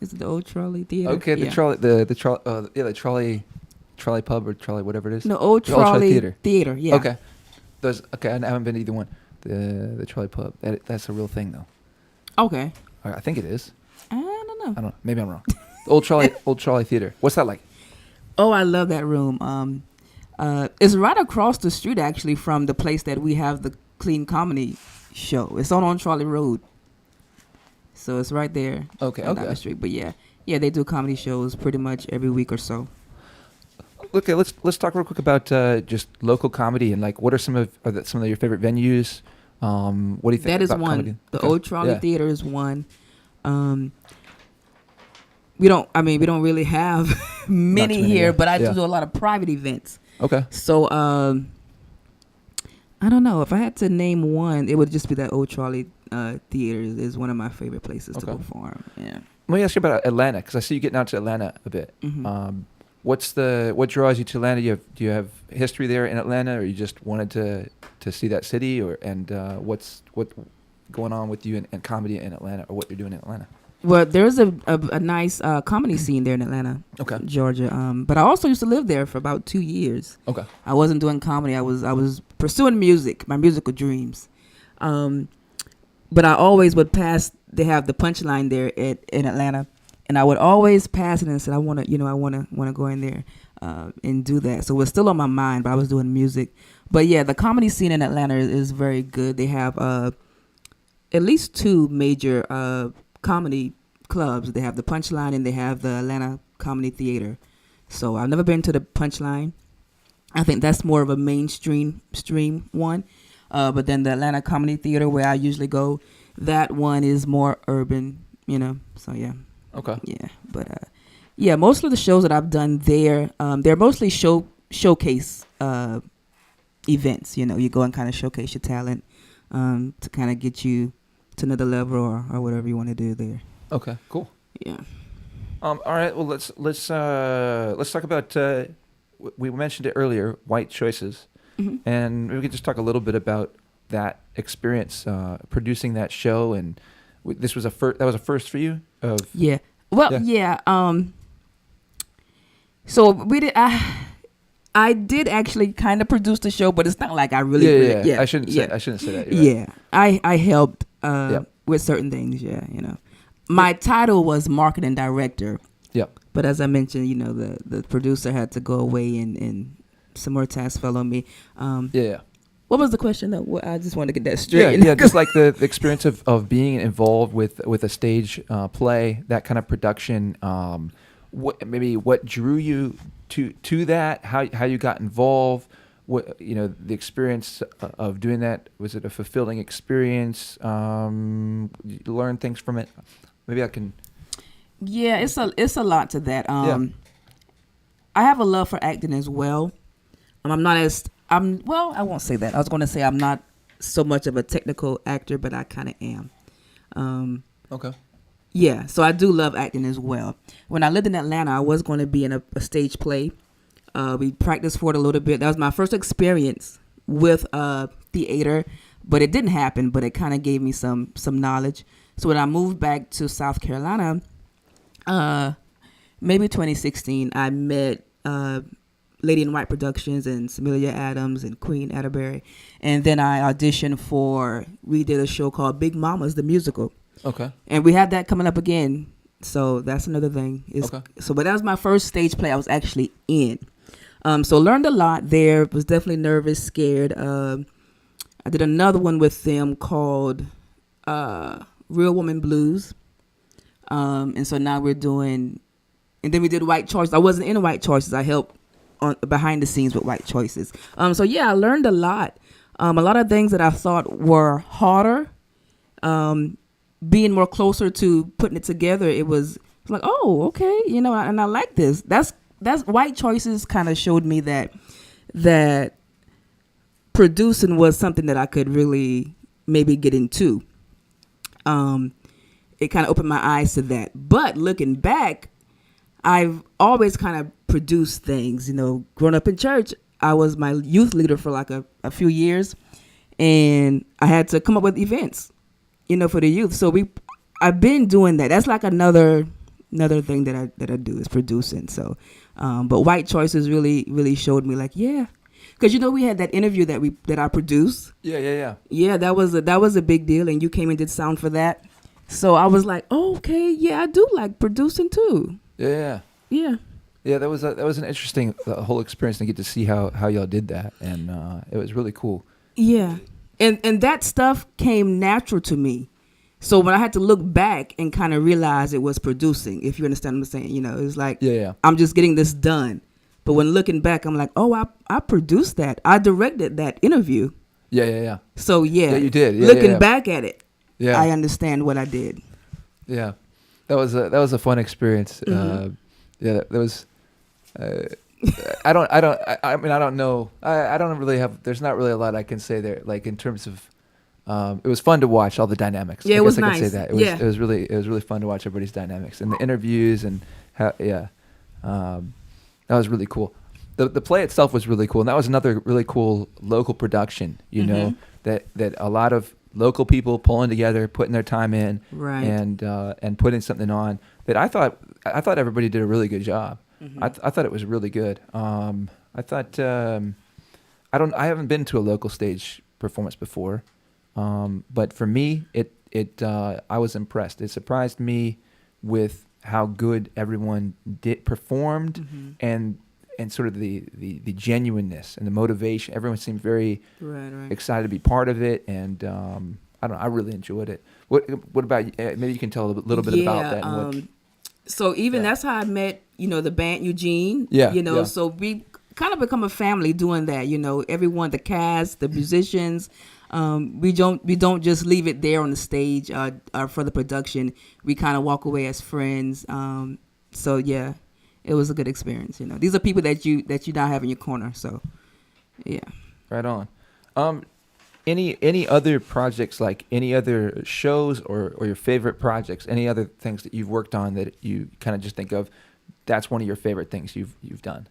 Is it the old trolley theater?
Okay, the trolley, the trolley pub or trolley, whatever it is.
No, old trolley
theater.
Theater, yeah.
Okay, I haven't been to either one. The trolley pub. That's a real thing though.
Okay.
I think it is.
I don't know.
I don't know. Maybe I'm wrong. The old trolley theater. What's that like?
Oh, I love that room. It's right across the street actually from the place that we have the Clean Comedy show. It's on Trolley Road. So it's right there.
Okay.
Down the street. But yeah, they do comedy shows pretty much every week or so.
Okay, let's talk real quick about just local comedy and like what are some of your favorite venues? What do you think?
That is
about
one.
comedy?
The old Trolley Theater is one. We don't really have many here, but I do a lot of private events.
Okay.
So I don't know. If I had to name one, it would just be that old Trolley Theater is one of my favorite places to perform. Yeah.
Let me ask you about Atlanta because I see you getting out to Atlanta a bit.
Mm-hmm.
What draws you to Atlanta? Do you have history there in Atlanta, or you just wanted to see that city, what's going on with you in comedy in Atlanta, or what you're doing in Atlanta?
Well, there's a nice comedy scene there in Atlanta, Georgia. But I also used to live there for about 2 years.
Okay.
I wasn't doing comedy. I was pursuing music, my musical dreams. But I always would pass. They have the Punchline there in Atlanta, and I would always pass it and said, I want to go in there and do that. So it was still on my mind, but I was doing music. But yeah, the comedy scene in Atlanta is very good. They have at least 2 major comedy clubs. They have the Punchline and they have the Atlanta Comedy Theater. So I've never been to the Punchline. I think that's more of a mainstream one. But then the Atlanta Comedy Theater, where I usually go, that one is more urban, So yeah.
Okay.
Yeah, but most of the shows that I've done there, they're mostly showcase events. You go and kind of showcase your talent to kind of get you to another level or whatever you want to do there.
Okay. Cool.
Yeah.
All right. Well, let's talk about. We mentioned it earlier, White Choices, and maybe we could just talk a little bit about that experience producing that show. And this was that was a first for you.
Yeah. Well, yeah. So we did. I did actually kind of produce the show, but it's not like I really.
Yeah. I shouldn't say that.
Yeah. I helped with certain things. Yeah. My title was marketing director.
Yep.
But as I mentioned, the producer had to go away and some more tasks fell on me. What was the question though? I just wanted to get that straight.
Yeah, just like the experience of being involved with a stage play, that kind of production. What drew you to that? How you got involved? What the experience of doing that, was it a fulfilling experience? You learn things from it. Maybe I can.
Yeah, it's a lot to that. I have a love for acting as well. I won't say that. I was going to say I'm not so much of a technical actor, but I kind of am.
Okay.
Yeah, so I do love acting as well. When I lived in Atlanta, I was going to be in a stage play. We practiced for it a little bit. That was my first experience with theater, but it didn't happen. But it kind of gave me some knowledge. So when I moved back to South Carolina, maybe 2016, I met Lady in White Productions and Samilia Adams and Queen Atterbury. And then I auditioned we did a show called Big Mamas, the musical.
Okay.
And we have that coming up again. So that's another thing. But that was my first stage play I was actually in. So learned a lot there. Was definitely nervous, scared. I did another one with them called Real Woman Blues. And so now we're doing, and then we did White Choices. I wasn't in White Choices. I helped behind the scenes with White Choices. So yeah, I learned a lot. A lot of things that I thought were harder. Being more closer to putting it together, it was like, oh, okay, and I like this. That's that's White Choices kind of showed me that producing was something that I could really maybe get into. It kind of opened my eyes to that. But looking back, I've always kind of produced things. Growing up in church, I was my youth leader for like a few years, and I had to come up with events, for the youth. So I've been doing that. That's like another thing that I do is producing. So, but White Choices really showed me like, yeah, because we had that interview that I produced. Yeah. That was a big deal, and you came and did sound for that. So I was like, oh, okay, yeah, I do like producing too.
Yeah. That was an interesting whole experience to get to see how y'all did that, and it was really cool.
Yeah, and that stuff came natural to me. So when I had to look back and kind of realize it was producing, if you understand what I'm saying, it was like, I'm just getting this done. But when looking back, I'm like, oh, I produced that. I directed that interview.
Yeah.
So
yeah, you did.
Looking back at it,
I
understand what I did.
Yeah, that was a fun experience.
Mm-hmm.
That was. I don't know. I don't really have. There's not really a lot I can say there. Like in terms of, it was fun to watch all the dynamics.
Yeah,
I
it was
guess I
nice.
could say that. It was really fun to watch everybody's dynamics and the interviews and how. Yeah, that was really cool. The play itself was really cool, and that was another really cool local production. That a lot of local people pulling together, putting their time in,
right,
and putting something on that I thought everybody did a really good job.
Mm-hmm.
I thought it was really good. I thought I haven't been to a local stage performance before, but for me, I was impressed. It surprised me with how good everyone performed,
mm-hmm.
and sort of the genuineness and the motivation. Everyone seemed very
right.
excited to be part of it, and I really enjoyed it. What about you? Maybe you can tell a little bit about that. And
so even that's how I met, the band Eugene.
Yeah.
So we kind of become a family doing that. Everyone, the cast, the musicians. We don't just leave it there on the stage for the production. We kind of walk away as friends. So yeah, it was a good experience. These are people that you now have in your corner. So yeah.
Right on. Any other projects, like any other shows or your favorite projects, any other things that you've worked on that you kind of just think of, that's one of your favorite things you've done?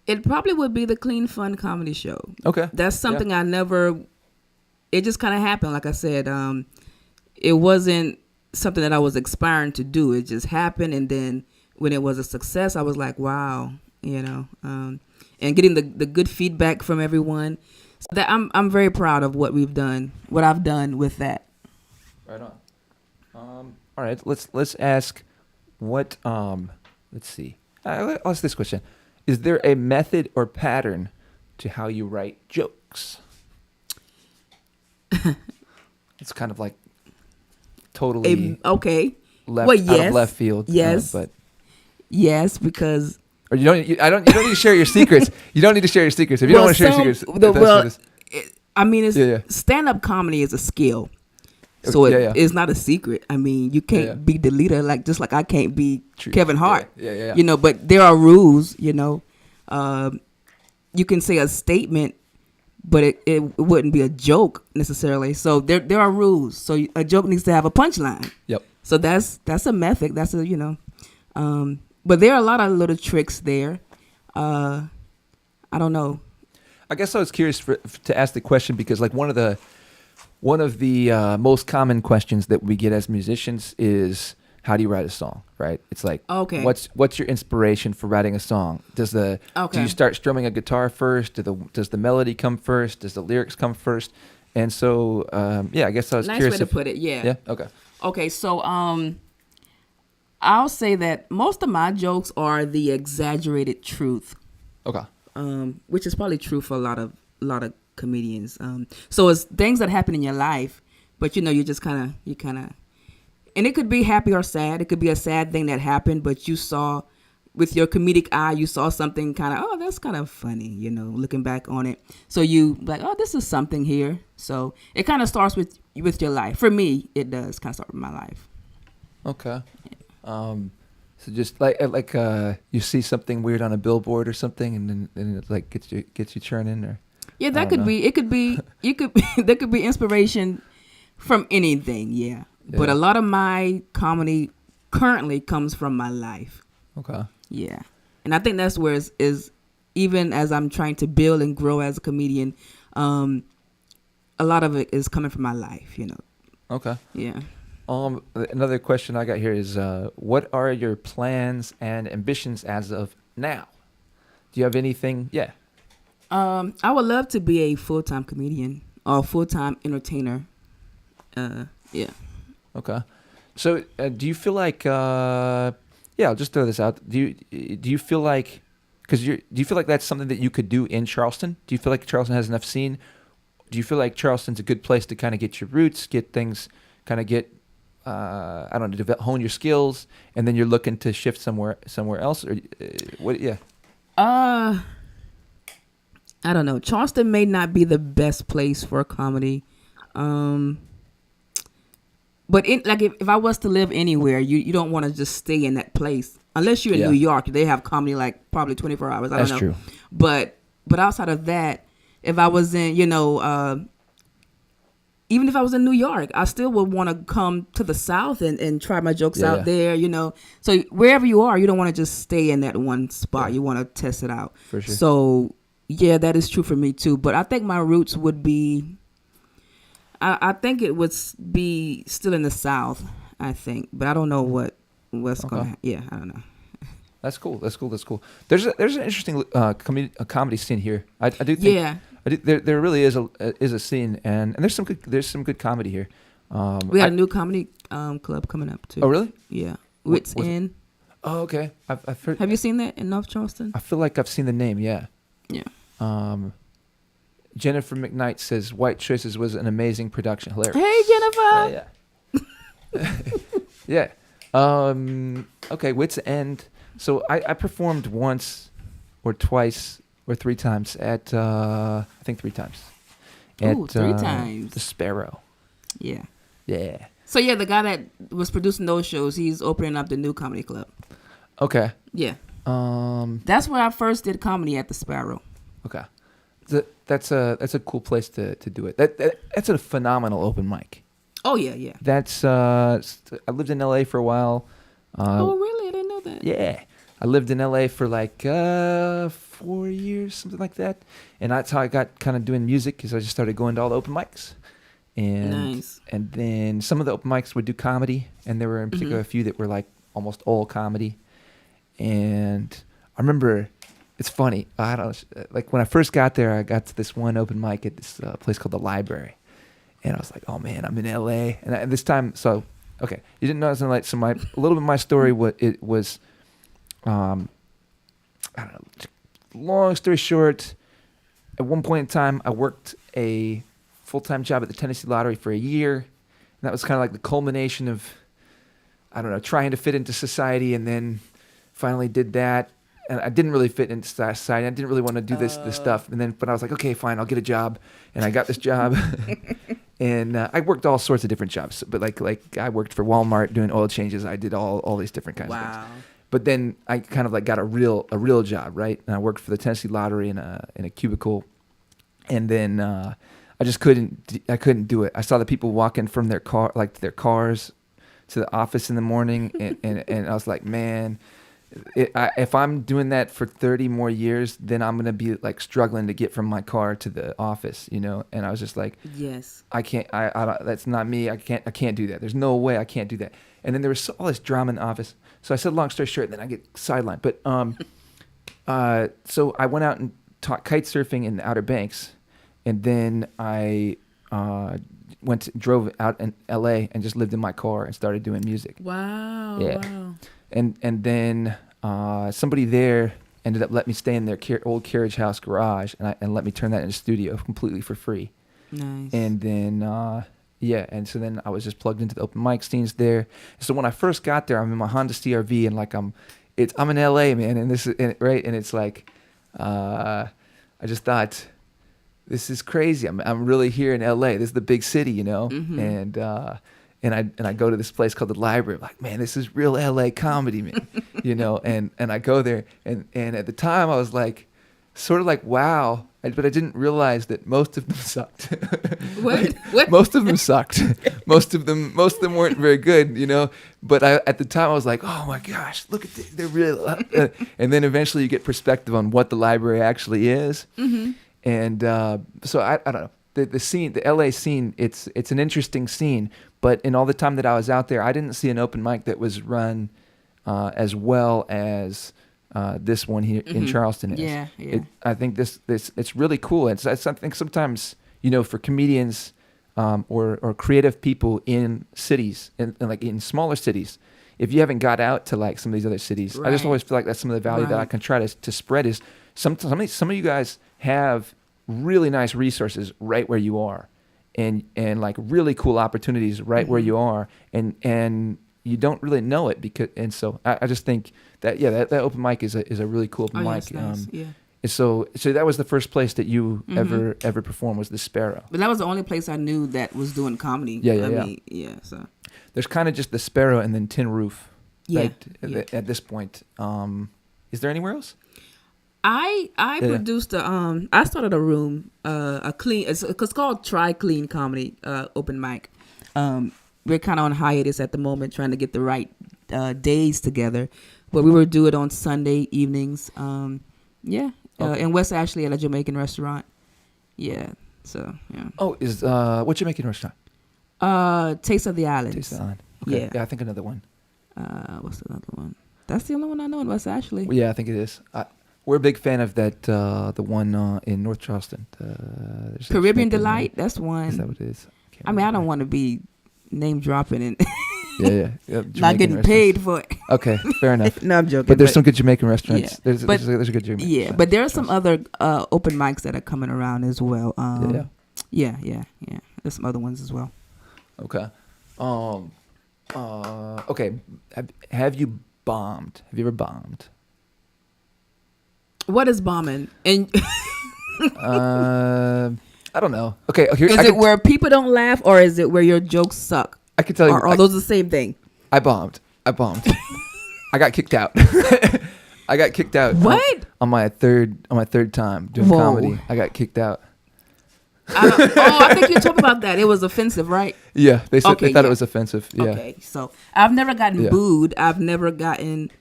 It probably would be the Clean Fun comedy show.
Okay.
That's something it just kind of happened. Like I said, it wasn't something that I was aspiring to do. It just happened. And then when it was a success, I was like, wow, and getting the good feedback from everyone. So that I'm very proud of what I've done with that.
Right on. All right, let's ask what let's see. I'll ask this question: is there a method or pattern to how you write jokes? It's kind of like totally out of left field.
Yes,
but
yes, because.
Or you don't need to share your secrets. You don't need to share your secrets. If you don't want to share your secrets.
Stand-up comedy is a skill. So it's not a secret. I mean, you can't be Deleta just like I can't be Kevin Hart.
Yeah.
But there are rules, You can say a statement, but it wouldn't be a joke necessarily. So there are rules. So a joke needs to have a punchline.
Yep.
So that's a method. That's but there are a lot of little tricks there. I don't know.
I guess I was curious to ask the question because, like, one of the most common questions that we get as musicians is, how do you write a song? Right? It's like,
okay,
what's your inspiration for writing a song? Do you start strumming a guitar first? Does the melody come first? Does the lyrics come first? And so, I guess I was
nice
curious.
Nice way to put it. Yeah.
Yeah. Okay.
Okay. So, I'll say that most of my jokes are the exaggerated truth.
Okay.
Which is probably true for a lot of comedians. So it's things that happen in your life, but you just kind of, and it could be happy or sad. It could be a sad thing that happened, but you saw with your comedic eye, you saw something kind of, oh, that's kind of funny, looking back on it. So you like, oh, this is something here. So it kind of starts with your life. For me, it does kind of start with my life.
Okay. So just like you see something weird on a billboard or something, and then it like gets you churning, or
Yeah,
I
that
don't
could
know.
be. It could be. You could. There could be inspiration from anything. Yeah. But
Yeah.
a lot of my comedy currently comes from my life.
Okay.
Yeah. And I think that's where is even as I'm trying to build and grow as a comedian, a lot of it is coming from my life.
Okay.
Yeah.
Another question I got here is, what are your plans and ambitions as of now? Do you have anything? Yeah.
I would love to be a full-time comedian or full-time entertainer. Yeah.
Okay. So, do you feel like? Yeah, I'll just throw this out. Do you feel like? Do you feel like that's something that you could do in Charleston? Do you feel like Charleston has enough scene? Do you feel like Charleston's a good place to kind of get your roots, get things, kind of get, I don't know, hone your skills, and then you're looking to shift somewhere else, or what? Yeah.
I don't know. Charleston may not be the best place for comedy. But if I was to live anywhere, you don't want to just stay in that place. Unless you're in
Yeah.
New York, they have comedy like probably 24 hours. I don't know.
That's true.
But outside of that, if I was in, even if I was in New York, I still would want to come to the South and try my jokes
Yeah.
out there, So wherever you are, you don't want to just stay in that one spot.
Yeah.
You want to test it out.
For sure.
So, yeah, that is true for me too. But I think my roots would be, I think it would be still in the South, I think. But I don't know what's
Okay.
going to, yeah, I don't know.
That's cool. There's an interesting comedy scene here. I do think.
Yeah.
There really is a scene, and there's some good comedy here.
We got a new comedy club coming up too.
Oh really?
Yeah. Wits
was it?
In.
Oh okay. I've heard.
Have you seen that in North Charleston?
I feel like I've seen the name. Yeah.
Yeah.
Jennifer McKnight says White Choices was an amazing production. Hilarious.
Hey, Jennifer.
Yeah. Okay. Wits End. So I performed once, or twice, or three times at I think 3 times.
Ooh,
At
3 times.
the Sparrow.
Yeah.
Yeah.
So yeah, the guy that was producing those shows, he's opening up the new comedy club.
Okay.
Yeah.
Um.
That's where I first did comedy, at the Sparrow.
Okay. That's a cool place to do it. That's a phenomenal open mic.
Oh yeah, yeah.
That's I lived in LA for a while.
Oh really? I didn't know that.
Yeah. I lived in LA for like 4 years, something like that. And that's how I got kind of doing music, because I just started going to all the open mics. And
Nice.
and then some of the open mics would do comedy, and there were in particular a few that were like almost all comedy. And I remember, it's funny, I don't like when I first got there, I got to this one open mic at this place called the Library. And I was like, oh man, I'm in LA. And this time, so, okay, you didn't know I was in LA. So a little bit of my story, was, I don't know, long story short, at one point in time, I worked a full-time job at the Tennessee Lottery for a year. And that was kind of like the culmination of, I don't know, trying to fit into society, and then finally did that. And I didn't really fit into society. I didn't really want to do this stuff. But I was like, okay, fine, I'll get a job. And I got this job. And I worked all sorts of different jobs. But like I worked for Walmart doing oil changes. I did all these different kinds of things.
Wow.
But then I kind of like got a real job, right? And I worked for the Tennessee Lottery in a cubicle. And then I just couldn't do it. I saw the people walking from their cars to the office in the morning, and I was like, man, if I'm doing that for 30 more years, then I'm gonna be like struggling to get from my car to the office, And I was just like,
Yes.
I can't. I don't, that's not me. I can't do that. There's no way I can't do that. And then there was all this drama in the office. So I said, long story short, and then I get sidelined. But so I went out and taught kite surfing in the Outer Banks, and then I drove out in L.A. and just lived in my car and started doing music.
Wow.
Yeah.
Wow.
And then somebody there ended up letting me stay in their old carriage house garage, and let me turn that into a studio completely for free.
Nice.
And then and so then I was just plugged into the open mic scenes there. So when I first got there, I'm in my Honda CR-V, and like I'm in LA, man, and this is right, and it's like I just thought, this is crazy. I'm really here in LA. This is the big city,
Mm-hmm.
I go to this place called the library. I'm like, man, this is real LA comedy, man. And I go there, and at the time I was like, sort of like, wow, but I didn't realize that most of them sucked.
What?
Most of them sucked. Most of them weren't very good, But at the time I was like, oh my gosh, look at this. They're real. And then eventually you get perspective on what the library actually is. Mm-hmm. And so I don't know. The scene, the LA scene, it's an interesting scene. But in all the time that I was out there, I didn't see an open mic that was run as well as this one here in Charleston is.
Yeah.
I think this it's really cool. I think sometimes for comedians or creative people in cities and like in smaller cities, if you haven't got out to like some of these other cities, I just always feel like that's some of the value that I can try to spread is some of you guys have really nice resources right where you are, and like really cool opportunities right where you are, and you don't really know it so I just think that that open mic is a really cool open mic.
Nice. Yeah.
So that was the first place that you ever performed was the Sparrow.
But that was the only place I knew that was doing comedy.
Yeah. So there's kind of just the Sparrow and then Tin Roof.
Yeah.
Right, at this point, is there anywhere else?
I produced I started a room, a clean. It's called Try Clean Comedy open mic. We're kind of on hiatus at the moment, trying to get the right days together. But we will do it on Sunday evenings. In West Ashley at a Jamaican restaurant. Yeah. So yeah.
Oh, is what Jamaican restaurant?
Taste of the Islands.
Taste of the Island. Okay.
Yeah.
Yeah, I think another one.
What's another one? That's the only one I know in West Ashley.
Well, yeah, I think it is. We're a big fan of that. The one in North Charleston.
Caribbean Delight. That's one.
Is that what it is?
I don't want to be name dropping and
yeah.
not getting paid for it.
Okay, fair enough.
No, I'm joking.
But there's some good Jamaican restaurants.
Yeah.
There's a good Jamaican.
Yeah, but there are some other open mics that are coming around as well. Yeah. There's some other ones as well.
Okay. Okay. Have you bombed? Have you ever bombed?
What is bombing? And
I don't know. Okay.
Is it where people don't laugh, or is it where your jokes suck?
I can tell you.
Or are those the same thing?
I bombed. I got kicked out. I got kicked out.
What?
On my third time doing comedy. I got kicked out.
I think you talked about that. It was offensive, right?
Yeah, they thought it was offensive. Yeah.
Okay, so I've never gotten booed. I've never gotten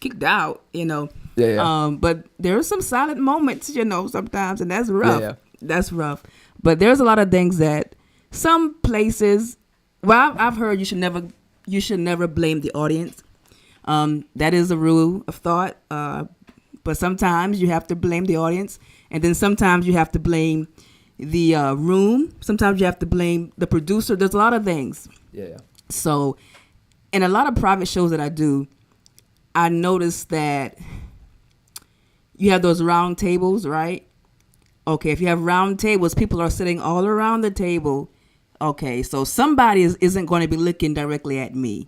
kicked out.
Yeah.
But there are some silent moments, sometimes, and that's rough.
Yeah.
That's rough. But there's a lot of things that some places. Well, I've heard you should never blame the audience. That is a rule of thought. But sometimes you have to blame the audience, and then sometimes you have to blame the room. Sometimes you have to blame the producer. There's a lot of things.
Yeah.
So, in a lot of private shows that I do, I noticed that you have those round tables, right? Okay, if you have round tables, people are sitting all around the table. Okay, so somebody isn't going to be looking directly at me,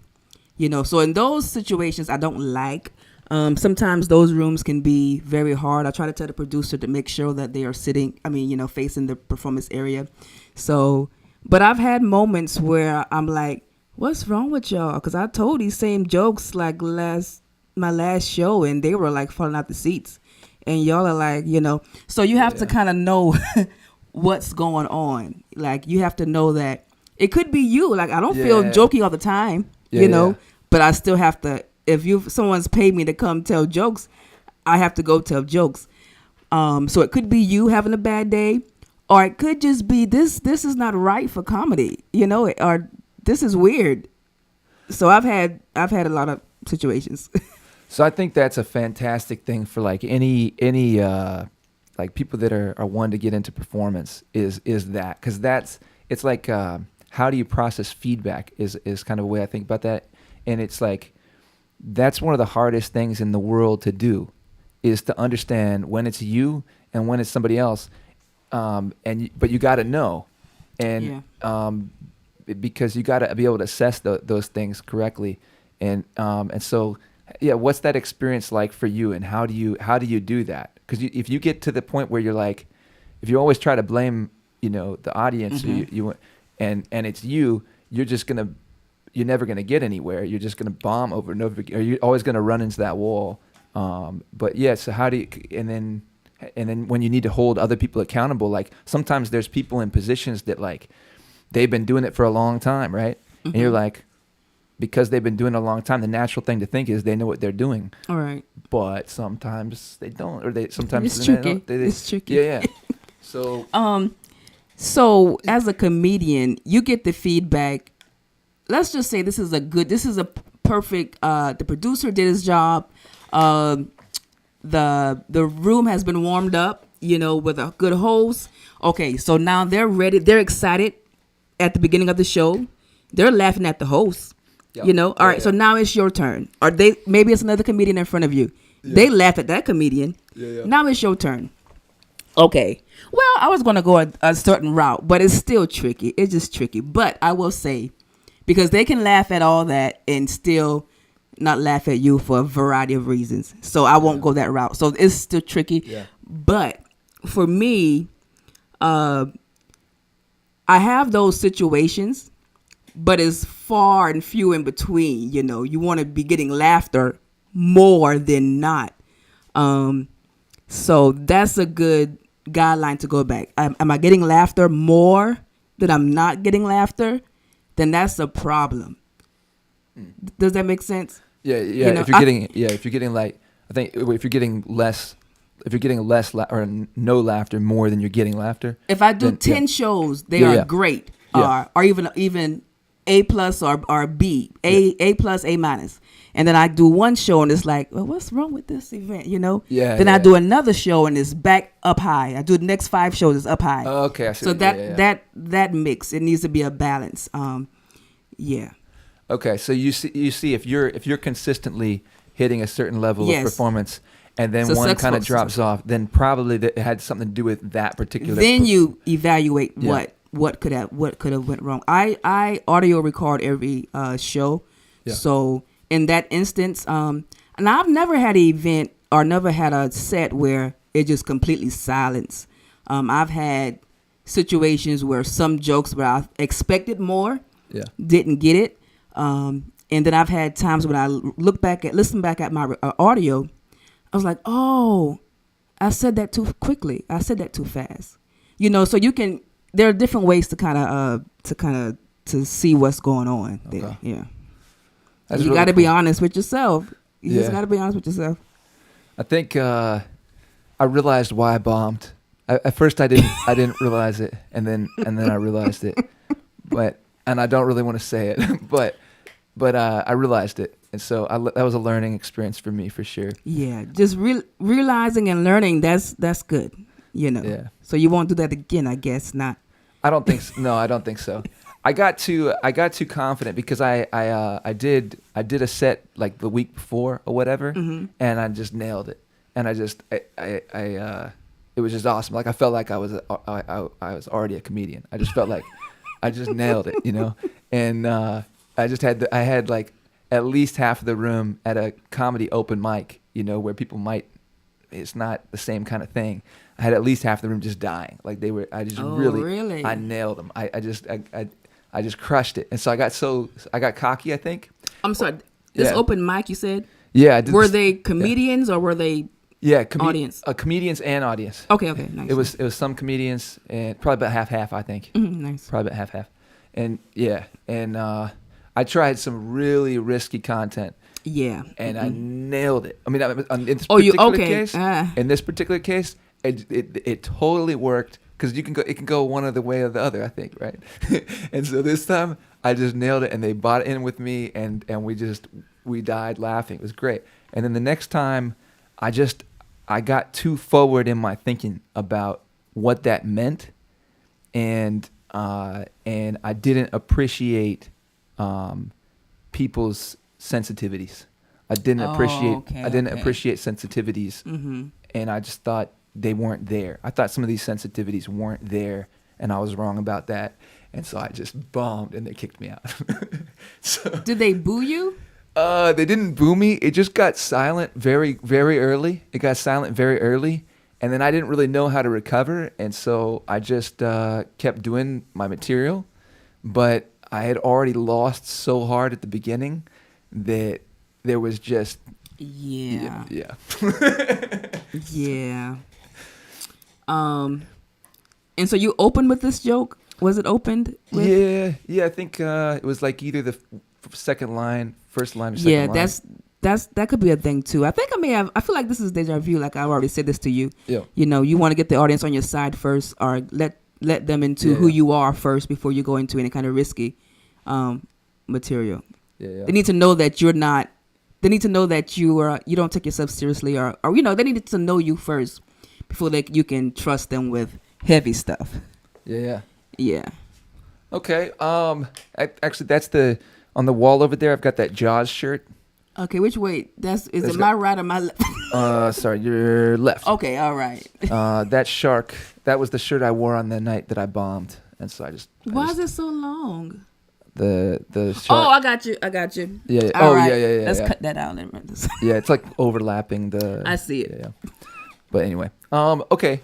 So in those situations, I don't like. Sometimes those rooms can be very hard. I try to tell the producer to make sure that they are sitting, facing the performance area. So, but I've had moments where I'm like, what's wrong with y'all? Because I told these same jokes like my last show, and they were like falling out the seats. And y'all are like, So you have to kind of know what's going on. Like, you have to know that it could be you. Like, I don't feel jokey all the time, but I still have to. If someone's paid me to come tell jokes, I have to go tell jokes. So it could be you having a bad day, or it could just be this is not right for comedy, or this is weird. So I've had a lot of situations.
So I think that's a fantastic thing for like any like people that are wanting to get into performance is that, because it's like how do you process feedback is kind of a way I think about that, and it's like that's one of the hardest things in the world to do, is to understand when it's you and when it's somebody else, but you got to know, and because you got to be able to assess those things correctly, and so. Yeah, what's that experience like for you, and how do you do that? Because if you get to the point where you're like, if you always try to blame, the audience, and it's you're just gonna you're never going to get anywhere. You're just going to bomb over and over again, or you're always going to run into that wall. But yeah, so how do you, and then when you need to hold other people accountable, like sometimes there's people in positions that like they've been doing it for a long time, right? And you're like, because they've been doing it a long time, the natural thing to think is they know what they're doing.
All right.
But sometimes they don't, or sometimes
it's tricky. It's tricky.
Yeah. So
so as a comedian, you get the feedback. Let's just say this is a perfect. The producer did his job. The room has been warmed up, with a good host. Okay, so now they're ready. They're excited at the beginning of the show. They're laughing at the host. Yep. All right. So now it's your turn. Or maybe it's another comedian in front of you. Yeah. They laugh at that comedian. Yeah. Now it's your turn. Okay. Well, I was going to go a certain route, but it's still tricky. It's just tricky. But I will say, because they can laugh at all that and still not laugh at you for a variety of reasons. So I won't go that route. So it's still tricky. Yeah. But for me, I have those situations, but it's far and few in between. You want to be getting laughter more than not. So that's a good guideline to go back. Am I getting laughter more than I'm not getting laughter? Then that's a problem. Does that make sense?
Yeah. If you're getting like, I think if you're getting less or no laughter more than you're getting laughter.
If I do 10 shows, they are great.
Yeah.
Or even A+ or B, A+, A-. And then I do one show and it's like, well, what's wrong with this event?
Yeah.
Then I do another show and it's back up high. I do the next 5 shows, it's up high.
Oh, okay. I see.
So that mix, it needs to be a balance. Yeah.
Okay. So you see if you're consistently hitting a certain level of performance, and then one kind of drops off, then probably that it had something to do with that particular.
Then you evaluate what could have went wrong. I audio record every show, so in that instance, and I've never had an event or never had a set where it just completely silence. I've had situations where some jokes where I expected more, didn't get it, and then I've had times when I listen back at my audio. I was like, oh, I said that too quickly. I said that too fast. So you can. There are different ways to kind of see what's going on there. Okay. Yeah, you really got to be honest with yourself. You just got to be honest with yourself.
I think I realized why I bombed. At first, I didn't realize it, and then I realized it. And I don't really want to say it, but I realized it. And so that was a learning experience for me, for sure.
Yeah, just realizing and learning, that's good, Yeah. So you won't do that again, I guess not.
I don't think so. No, I don't think so. I got too confident because I did a set like the week before or whatever, and I just nailed it. And it was just awesome. Like I felt like I was already a comedian. I just felt like I just nailed it, And I had like at least half of the room at a comedy open mic, where people it's not the same kind of thing. I had at least half the room just dying. Like they were, I just really, I nailed them. I just crushed it. And so I got cocky, I think.
I'm sorry, this open mic you said?
Yeah. I did
they comedians or were they audience?
Comedians and audience.
Okay, nice.
It was some comedians and probably about half, I think.
Nice.
Probably about half. And I tried some really risky content.
Yeah.
And I nailed it. I mean, in this particular case, it totally worked because it can go one other way or the other, I think, right? And so this time I just nailed it, and they bought in with me, and we died laughing. It was great. And then the next time, I got too forward in my thinking about what that meant, and I didn't appreciate people's sensitivities. I didn't appreciate sensitivities, and I just thought they weren't there. I thought some of these sensitivities weren't there, and I was wrong about that. And so I just bombed, and they kicked me out. So,
did they boo you?
They didn't boo me. It just got silent very, very early. It got silent very early, and then I didn't really know how to recover, and so I just kept doing my material. But I had already lost so hard at the beginning that there was just
Yeah.
yeah.
Yeah. And so you opened with this joke? Was it opened with?
Yeah. I think it was like either the second line, first line, or second
Yeah,
line.
that could be a thing too. I think I may have. I feel like this is deja vu. Like I already said this to you.
Yeah.
You know, you want to get the audience on your side first, or let them into who you are first before you go into any kind of risky material.
Yeah.
They need to know that you're not. They need to know that you don't take yourself seriously, or you know, they need to know you first before you can trust them with heavy stuff.
Yeah.
Yeah.
Okay. Actually, that's on the wall over there. I've got that Jaws shirt.
Okay, which way? Is it my right or my left?
Sorry, your left.
Okay, all right.
That shark. That was the shirt I wore on the night that I bombed, and so I just.
Why is it so long?
The shark.
Oh, I got you.
Yeah.
All right.
Yeah.
Let's cut that out.
Yeah, it's like overlapping the.
I see it.
Yeah. But anyway, okay.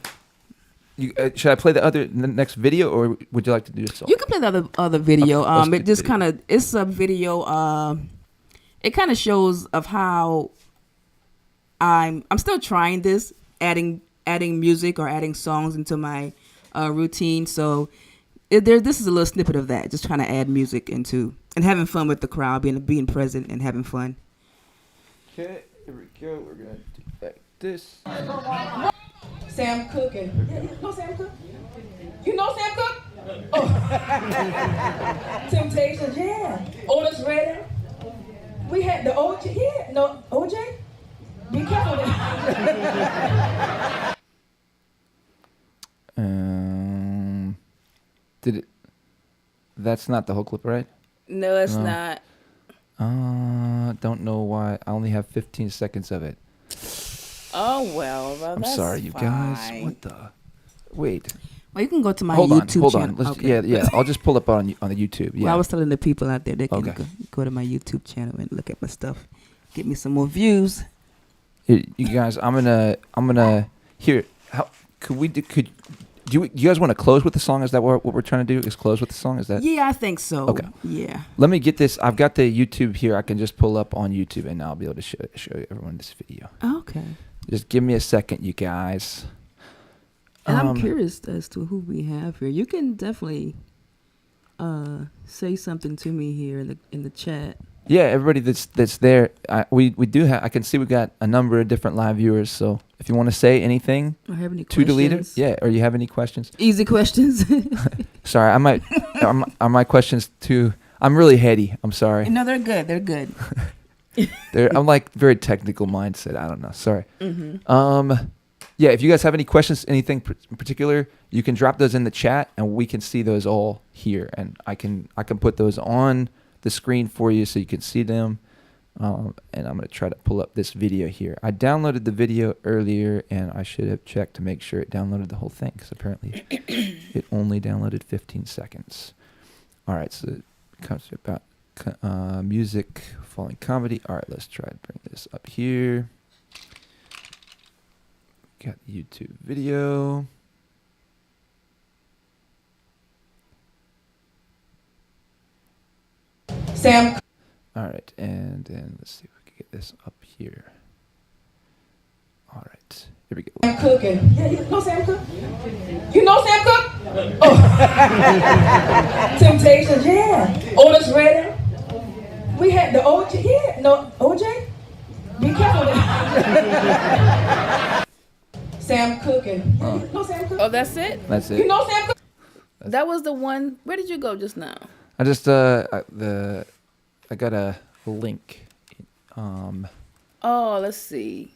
Should I play the next video, or would you like to do this song?
You can play the other video.
Okay,
It just kind of it's a video. It kind of shows of how I'm still trying this, adding music or adding songs into my routine. So this is a little snippet of that, just trying to add music into and having fun with the crowd, being present and having fun.
Okay, here we go. We're gonna do like this.
Sam Cooke. You know Sam Cooke? You know Sam Cooke? Oh. Temptations, yeah. Otis Redding. We had the OJ. Yeah, no OJ. Be careful.
Did it? That's not the whole clip, right?
No, it's not.
Don't know why. I only have 15 seconds of it.
Oh well,
I'm sorry, you guys. What the? Wait.
Well, you can go to my
Hold
YouTube
on.
channel.
Okay. Yeah. I'll just pull up on the YouTube. Yeah.
Well, I was telling the people out there they can
Okay.
go to my YouTube channel and look at my stuff, get me some more views.
Here, you guys, I'm gonna here. How could you guys want to close with the song? Is that what we're trying to do? Is close with the song? Is that?
Yeah, I think so.
Okay.
Yeah.
Let me get this. I've got the YouTube here. I can just pull up on YouTube and I'll be able to show everyone this video.
Okay.
Just give me a second, you guys.
And I'm curious as to who we have here. You can definitely say something to me here in the chat.
Yeah, everybody that's there. We do have. I can see we got a number of different live viewers. So if you want to say anything
Or have any
to
questions?
Deleta, yeah, or you have any questions?
Easy questions.
Sorry, I might. are my questions too? I'm really heady. I'm sorry.
No, they're good. They're good.
I'm like very technical mindset. I don't know. Sorry.
Mm-hmm.
Yeah, if you guys have any questions, anything in particular, you can drop those in the chat, and we can see those all here, and I can put those on the screen for you so you can see them. And I'm gonna try to pull up this video here. I downloaded the video earlier, and I should have checked to make sure it downloaded the whole thing, because apparently it only downloaded 15 seconds. All right, so it comes about music following comedy. All right, let's try to bring this up here. Got YouTube video.
Sam.
All right, and then let's see if we can get this up here. All right, here we go.
Sam Cooke. Yeah, you know Sam Cooke? You know Sam Cooke? Oh. Temptations, yeah. Otis Redding. We had the OJ. Yeah, no OJ. Be careful. Sam Cooke. Yeah, you know Sam Cooke? Oh, that's it?
That's it.
You know Sam Cooke? That was the one. Where did you go just now?
I just I got a link.
Oh, let's see.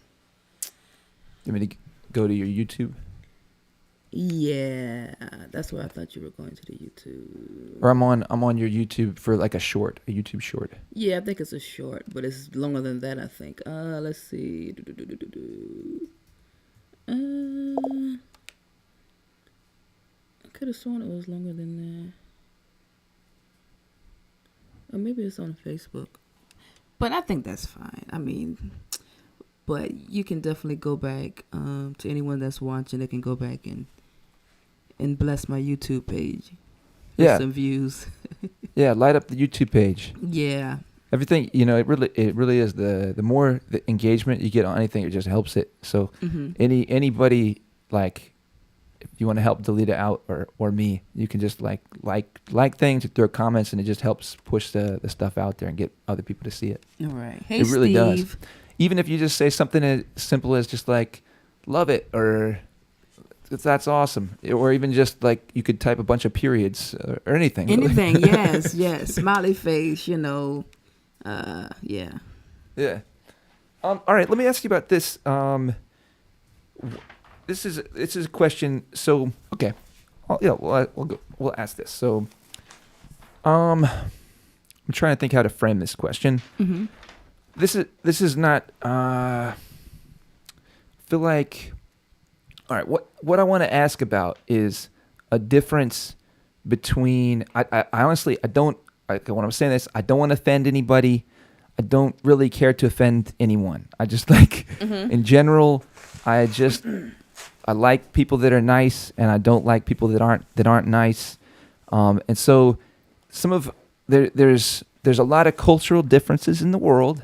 You want me to go to your YouTube?
Yeah, that's where I thought you were going, to the YouTube.
Or I'm on your YouTube for like a YouTube short.
Yeah, I think it's a short, but it's longer than that, I think. Let's see. I could have sworn it was longer than that. Or maybe it's on Facebook. But I think that's fine. I mean, but you can definitely go back to anyone that's watching. They can go back and bless my YouTube page. With some views.
Yeah, light up the YouTube page.
Yeah.
Everything, it really is the more the engagement you get on anything, it just helps it. So anybody, like, if you want to help Deleta out or me, you can just like things, throw comments, and it just helps push the stuff out there and get other people to see it.
All right. Hey,
it really
Steve.
does. Even if you just say something as simple as just like, love it, or that's awesome, or even just like you could type a bunch of periods or anything.
Anything, yes, yes. Smiley face, yeah.
Yeah. All right. Let me ask you about this. This is a question. So okay, we'll ask this. So, I'm trying to think how to frame this question.
Mm-hmm.
This is not. I feel like. All right. What I want to ask about is a difference between. I honestly when I'm saying this, I don't want to offend anybody. I don't really care to offend anyone. I just like, in general, I like people that are nice, and I don't like people that aren't nice. And so, there's a lot of cultural differences in the world,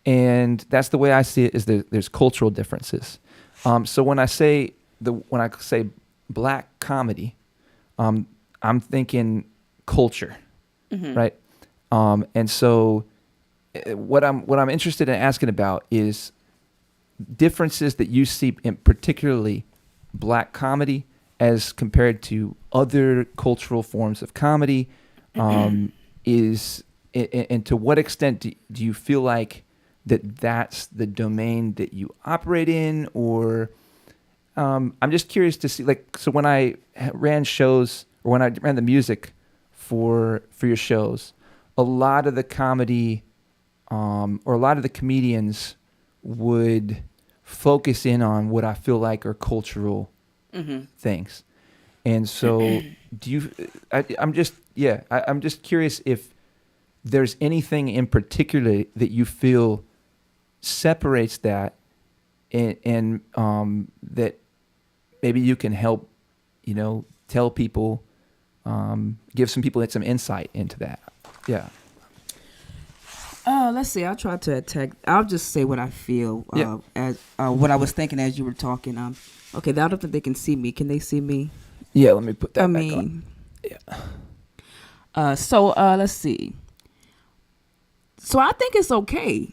and that's the way I see it. Is there's cultural differences. So when I say black comedy, I'm thinking culture, right? And so what I'm interested in asking about is differences that you see in particularly black comedy as compared to other cultural forms of comedy, and to what extent do you feel like that's the domain that you operate in, or I'm just curious to see, like, so when I ran shows, or when I ran the music for your shows, a lot of the comedy or a lot of the comedians would focus in on what I feel like are cultural things. And so I'm just curious if there's anything in particular that you feel separates that, and that maybe you can help, tell people, give some people some insight into that. Yeah.
Let's see. I'll try to attack. I'll just say what I feel. As what I was thinking as you were talking. Okay. I don't think they can see me. Can they see me?
Yeah. Let me put that back on. Yeah.
So let's see. So I think it's okay.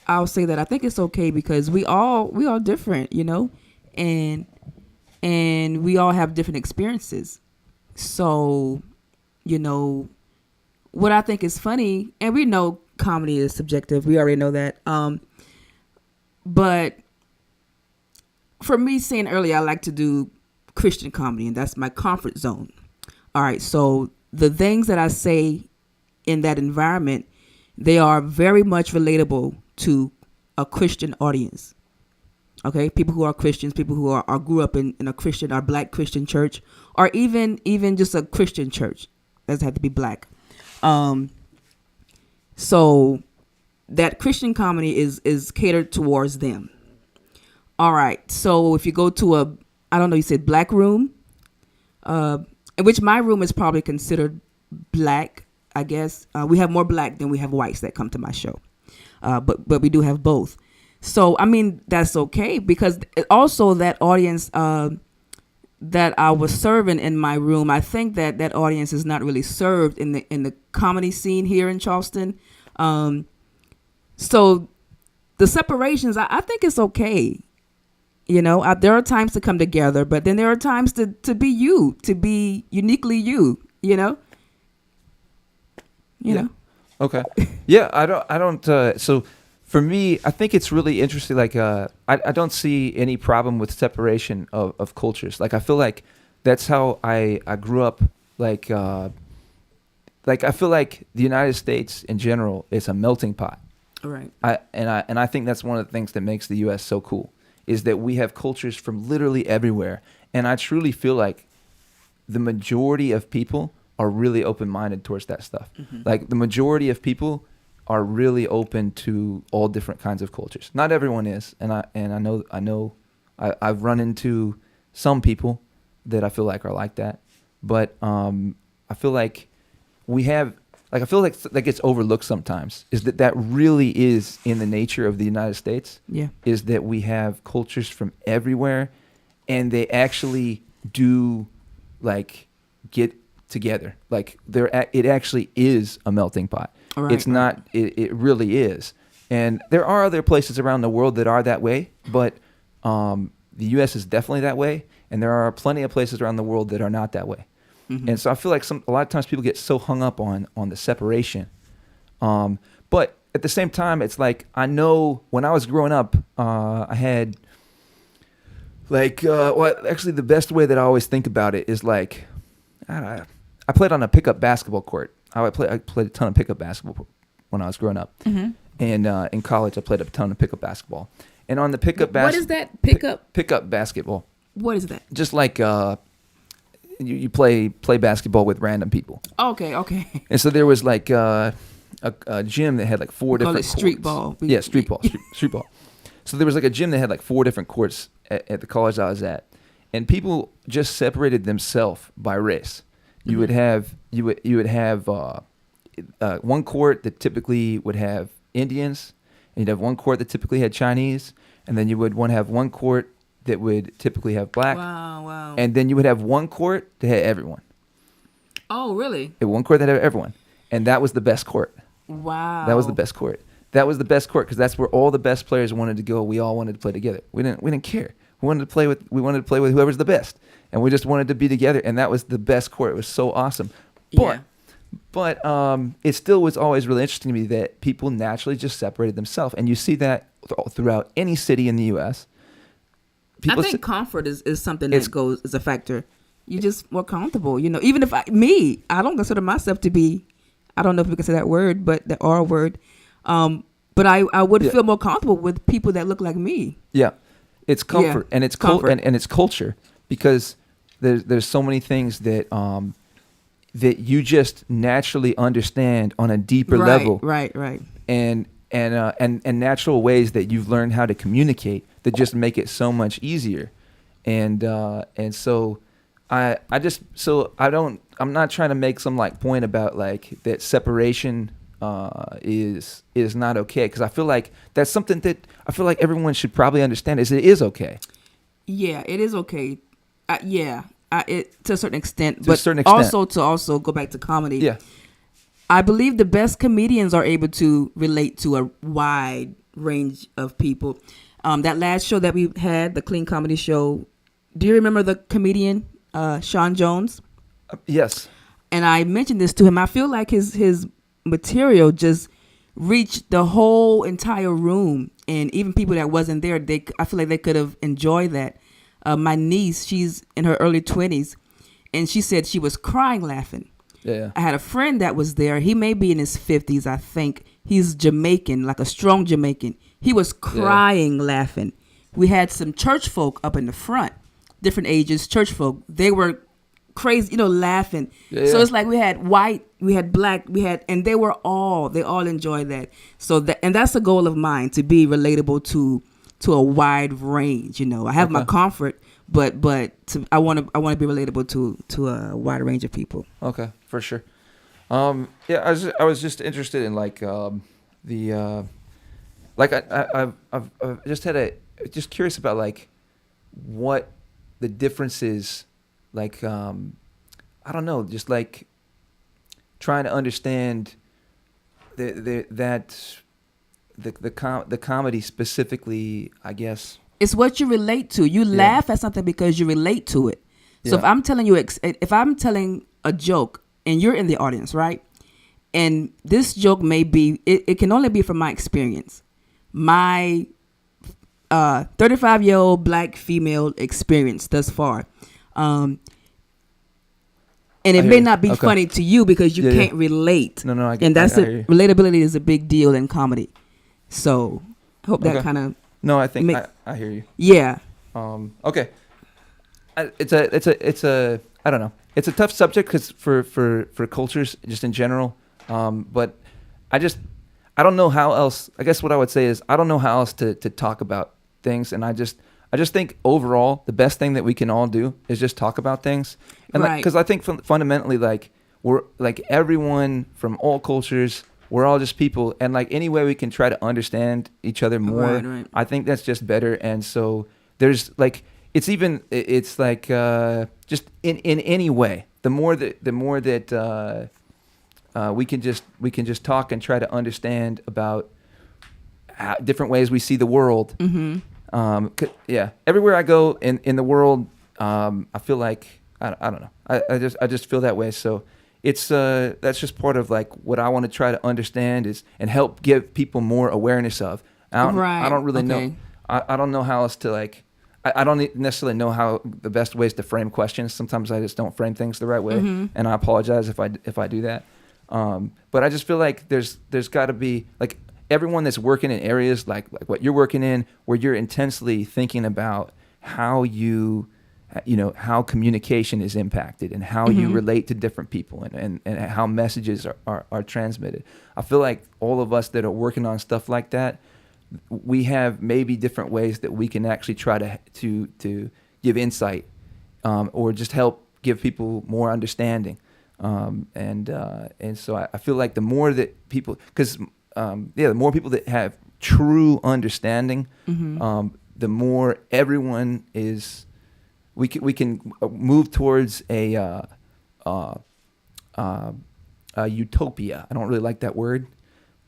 I'll say that I think it's okay because we all different, and we all have different experiences. So, what I think is funny, and we know comedy is subjective. We already know that. But for me, saying earlier, I like to do Christian comedy, and that's my comfort zone. All right. So the things that I say in that environment, they are very much relatable to a Christian audience. Okay. People who are Christians, people who are grew up in a Christian or black Christian church, or even just a Christian church. Doesn't have to be black. So that Christian comedy is catered towards them. All right. So if you go to you said black room, in which my room is probably considered black, I guess. We have more black than we have whites that come to my show. But we do have both. So, I mean, that's okay because also that audience, that I was serving in my room, I think that audience is not really served in the comedy scene here in Charleston. So the separations, I think it's okay. There are times to come together, but then there are times to be you, to be uniquely you, you know?
Okay. Yeah. I don't, so for me, I think it's really interesting. Like, I don't see any problem with separation of cultures. Like, I feel like that's how I grew up. Like I feel like the United States in general is a melting pot.
Right.
I think that's one of the things that makes the U.S. so cool is that we have cultures from literally everywhere. And I truly feel like the majority of people are really open-minded towards that stuff. Mm-hmm. Like the majority of people are really open to all different kinds of cultures. Not everyone is, and I know I've run into some people that I feel like are like that. But I feel like we have, like, I feel like that gets overlooked sometimes, is that really is in the nature of the United States.
Yeah.
Is that we have cultures from everywhere, and they actually do, like, get together. Like, it actually is a melting pot.
Right,
It's not, it really is. And there are other places around the world that are that way, but the U.S. is definitely that way, and there are plenty of places around the world that are not that way.
Mm-hmm.
And so I feel like a lot of times people get so hung up on the separation. But at the same time, it's like, I know when I was growing up, I had, like, actually the best way that I always think about it is like, I played on a pickup basketball court. I played a ton of pickup basketball when I was growing up.
Mm-hmm.
And in college, I played a ton of pickup basketball. And on the pickup
What is that? Pickup?
Pickup basketball.
What is that?
Just like you play basketball with random people.
Okay.
And so there was like a gym that had like four
We call
different
it street
courts.
ball.
Yeah, street ball. Street ball. So there was like a gym that had like 4 different courts at the college I was at, and people just separated themselves by race. You would have one court that typically would have Indians, and you'd have one court that typically had Chinese, and then you would have one court that would typically have black.
Wow.
And then you would have one court that had everyone.
Oh, really?
One court that had everyone, and that was the best court.
Wow.
That was the best court. That was the best court because that's where all the best players wanted to go. We all wanted to play together. We didn't care. We wanted to play with whoever's the best, and we just wanted to be together. And that was the best court. It was so awesome.
Yeah.
But it still was always really interesting to me that people naturally just separated themselves, and you see that throughout any city in the U.S.
I think comfort is something that goes as a factor. You're just more comfortable, Even if I don't consider myself to be, I don't know if we can say that word, but the R word. But I would feel more comfortable with people that look like me.
Yeah, it's comfort, and it's
comfort.
and it's culture, because there's so many things that that you just naturally understand on a deeper level.
Right.
And natural ways that you've learned how to communicate that just make it so much easier. And so I'm not trying to make some like point about like that separation is not okay, because I feel like that's something that I feel like everyone should probably understand is it is okay.
Yeah, it is okay. To a certain extent, also go back to comedy.
Yeah,
I believe the best comedians are able to relate to a wide range of people. That last show that we had, the Clean Comedy Show, do you remember the comedian Sean Jones?
Yes.
And I mentioned this to him. I feel like his material just reached the whole entire room, and even people that wasn't there, I feel like they could have enjoyed that. My niece, she's in her early 20s, and she said she was crying laughing.
Yeah.
I had a friend that was there. He may be in his 50s, I think. He's Jamaican, like a strong Jamaican. He was crying laughing. We had some church folk up in the front, different ages, church folk. They were crazy, laughing. Yeah. So it's like we had white, we had black, and they all enjoyed that. So that's a goal of mine, to be relatable to a wide range. I have my comfort, but I want to be relatable to a wide range of people. Okay,
for sure. I was just interested in like I've just curious about like what the difference is, like I don't know, just like trying to understand the comedy specifically, I guess.
It's what you relate to. You laugh at something because you relate to it. So if I'm telling a joke and you're in the audience, right? And this joke may be, it can only be from my experience. My 35-year-old black female experience thus far. And it may not be funny to you because you can't relate.
No, I get it.
And relatability is a big deal in comedy. So I hope that kind of.
No, I think I hear you.
Yeah.
Okay. It's a I don't know. It's a tough subject because for cultures just in general. But I don't know how else. I guess what I would say is I don't know how else to talk about things, and I just think overall the best thing that we can all do is just talk about things, and because I think fundamentally like we're like everyone from all cultures. We're all just people, and like any way we can try to understand each other more,
Right.
I think that's just better. And so there's like it's like just in any way, the more that we can just talk and try to understand about different ways we see the world. Yeah, everywhere I go in the world, I feel like I don't know. I just feel that way. So it's that's just part of like what I want to try to understand is and help give people more awareness of. I don't really know. I don't know how else to like. I don't necessarily know how the best ways to frame questions. Sometimes I just don't frame things the right way, and I apologize if I do that. But I just feel like there's got to be like everyone that's working in areas like what you're working in, where you're intensely thinking about how how communication is impacted and how you relate to different people and how messages are transmitted. I feel like all of us that are working on stuff like that, we have maybe different ways that we can actually try to give insight or just help give people more understanding. And so I feel like the more that people, because the more people that have true understanding, the more everyone is. We can move towards a utopia. I don't really like that word,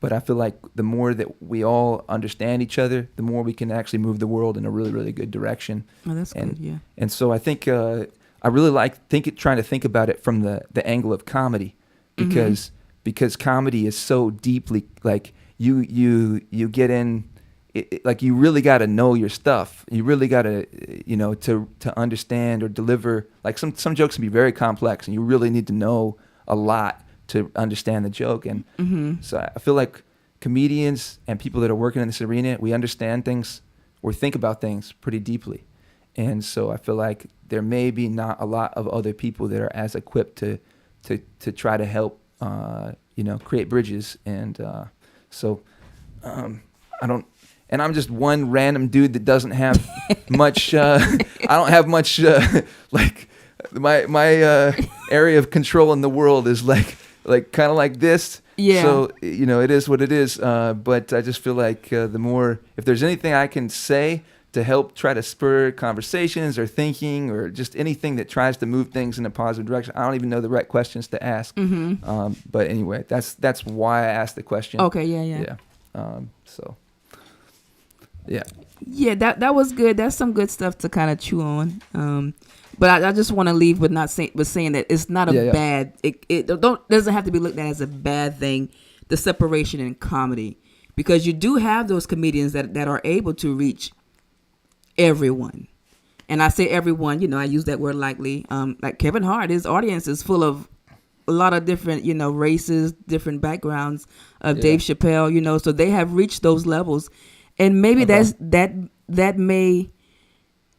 but I feel like the more that we all understand each other, the more we can actually move the world in a really, really good direction.
Oh, that's good. Yeah.
And so I think I really like trying to think about it from the angle of comedy, because comedy is so deeply like you get in. Like you really got to know your stuff. You really got to, to understand or deliver. Like some jokes can be very complex, and you really need to know a lot to understand the joke. And so I feel like comedians and people that are working in this arena, we understand things or think about things pretty deeply. And so I feel like there may be not a lot of other people that are as equipped to try to help, create bridges. And so I don't. And I'm just one random dude that doesn't have much. I don't have much. Like my area of control in the world is like kind of like this.
Yeah.
So it is what it is. But I just feel like the more, if there's anything I can say to help try to spur conversations or thinking or just anything that tries to move things in a positive direction. I don't even know the right questions to ask. But anyway, that's why I asked the question.
Okay. Yeah.
So. Yeah.
Yeah, that was good. That's some good stuff to kind of chew on. But I just want to leave with saying that it's not a bad. It doesn't have to be looked at as a bad thing. The separation in comedy, because you do have those comedians that are able to reach everyone, and I say everyone. I use that word lightly. Like Kevin Hart, his audience is full of a lot of different races, different backgrounds. Dave Chappelle, so they have reached those levels. And maybe that may,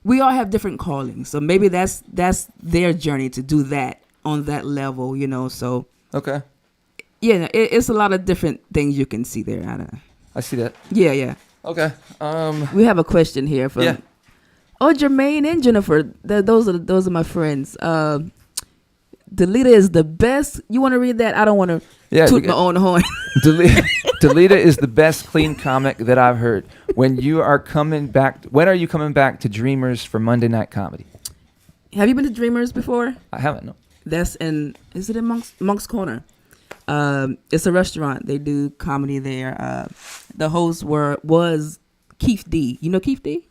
we all have different callings. So maybe that's their journey to do that on that level, so.
Okay.
Yeah, it's a lot of different things you can see there.
I see that.
Yeah.
Okay.
We have a question here from Jermaine and Jennifer. Those are my friends. Deleta is the best. You want to read that? I don't want to toot my own horn.
Deleta is the best clean comic that I've heard. When are you coming back to Dreamers for Monday Night Comedy?
Have you been to Dreamers before?
I haven't, no.
Is it in Monk's Corner? It's a restaurant. They do comedy there. The host was Keith D. You know Keith D?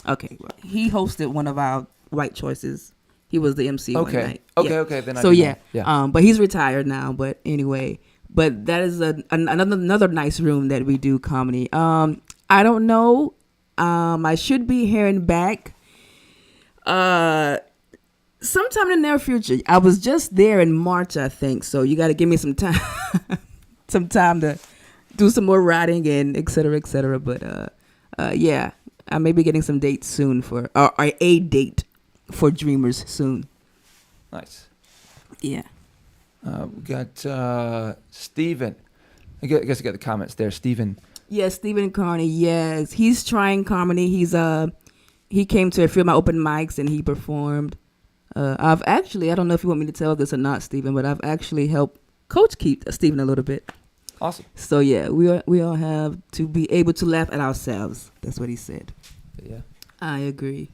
Okay. Well, he hosted one of our White Choices. He was the MC one night.
Okay. Then
so yeah. But he's retired now. But anyway, that is another nice room that we do comedy. I don't know. I should be hearing back. Sometime in the near future. I was just there in March, I think. So you got to give me some time, to do some more writing and et cetera, et cetera. But yeah, I may be getting some dates soon or a date for Dreamers soon.
Nice.
Yeah.
We got Steven. I guess I got the comments there. Steven.
Yes, Steven Carney. Yes, he's trying comedy. He came to a few of my open mics and he performed. I've actually, I don't know if you want me to tell this or not, Stephen, but I've actually helped coach Stephen a little bit.
Awesome.
So yeah, we all have to be able to laugh at ourselves. That's what he said.
Yeah.
I agree.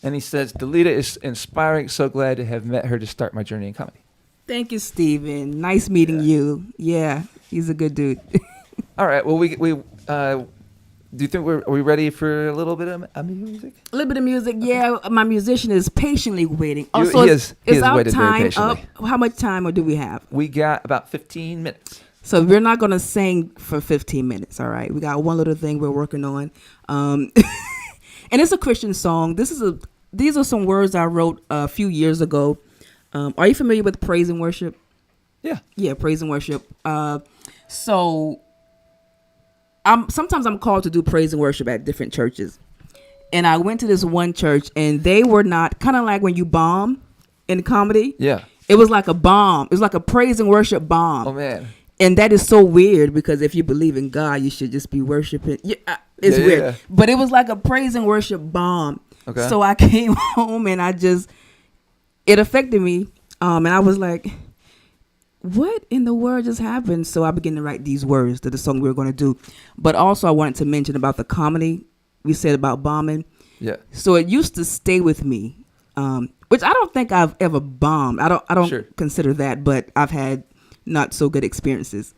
And he says, Deleta is inspiring. So glad to have met her to start my journey in comedy.
Thank you, Stephen. Nice meeting you. Yeah, he's a good dude.
All right. Well, we do you think are we ready for a little bit of music?
A little bit of music. Yeah, my musician is patiently waiting.
He has
our
waited very
time
patiently.
up? How much time do we have?
We got about 15 minutes.
So we're not going to sing for 15 minutes, all right? We got one little thing we're working on. And it's a Christian song. These are some words I wrote a few years ago. Are you familiar with praise and worship?
Yeah.
Yeah, praise and worship. So sometimes I'm called to do praise and worship at different churches. And I went to this one church, and they were not, kind of like when you bomb in comedy.
Yeah.
It was like a bomb. It was like a praise and worship bomb.
Oh, man.
And that is so weird, because if you believe in God, you should just be worshiping. Yeah, it's weird.
Yeah.
But it was like a praise and worship bomb.
Okay.
So I came home, and it affected me. And I was like, what in the world just happened? So I began to write these words to the song we were going to do. But also I wanted to mention about the comedy we said about bombing.
Yeah.
So it used to stay with me, which I don't think I've ever bombed. I don't
Sure.
consider that, but I've had not so good experiences.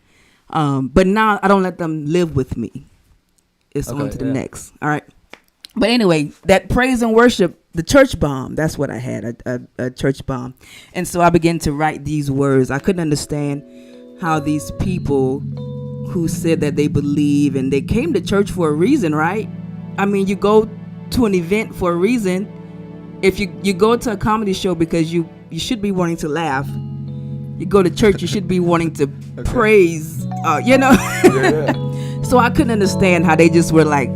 But now I don't let them live with me. It's on to the next. All right. But anyway, that praise and worship, the church bomb, that's what I had, a church bomb. And so I began to write these words. I couldn't understand how these people who said that they believe and they came to church for a reason, right? I mean, you go to an event for a reason. If you go to a comedy show because you should be wanting to laugh. You go to church, you should be wanting to praise,
Yeah.
So I couldn't understand how they just were like,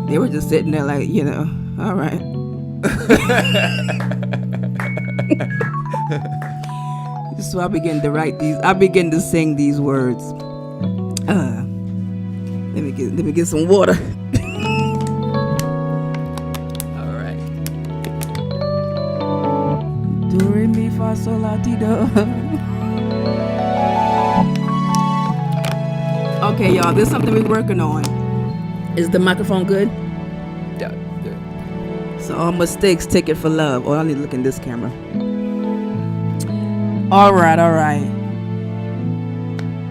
they were just sitting there like, all right. So I began to write these. I began to sing these words. Let me get some water. All right. Do re mi fa sol la ti do. Okay, y'all. This is something we're working on. Is the microphone good?
Yeah.
So all mistakes, take it for love. Oh, I need to look in this camera. All right.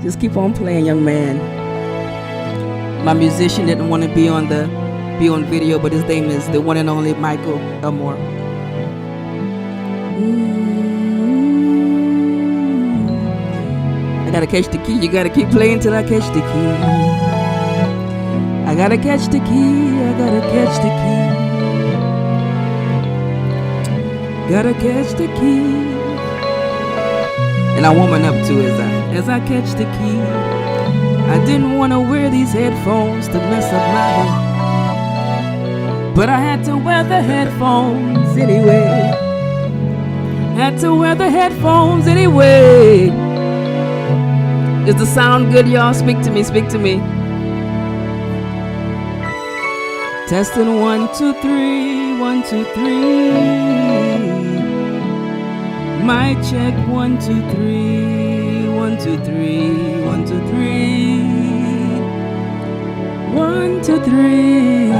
Just keep on playing, young man. My musician didn't want to be on video, but his name is the one and only Michael Elmore. I gotta catch the key. You gotta keep playing till I catch the key. I gotta catch the key. I gotta catch the key. Gotta catch the key. And I warming up too as I catch the key. I didn't want to wear these headphones to mess up my head, but I had to wear the headphones anyway. Had to wear the headphones anyway. Is the sound good, y'all? Speak to me. Testing 1, 2, 3, 1, 2, 3. Mic check 1, 2, 3, 1, 2, 3, 1, 2, 3, 1, 2, 3.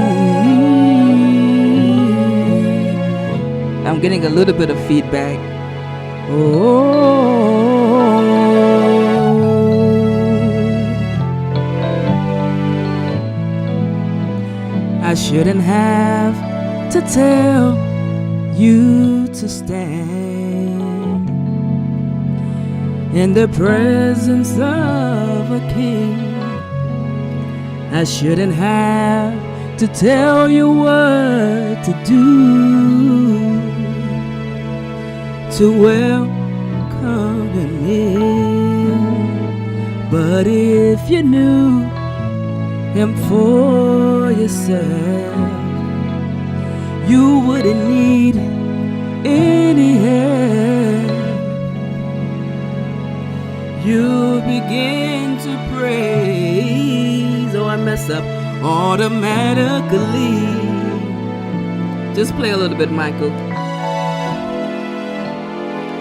I'm getting a little bit of feedback. I shouldn't have to tell you to stand in the presence of a king. I shouldn't have to tell you what to do to welcome him in. But if you knew him for yourself, you wouldn't need any help. You begin to praise. Oh, I mess up automatically. Just play a little bit, Michael.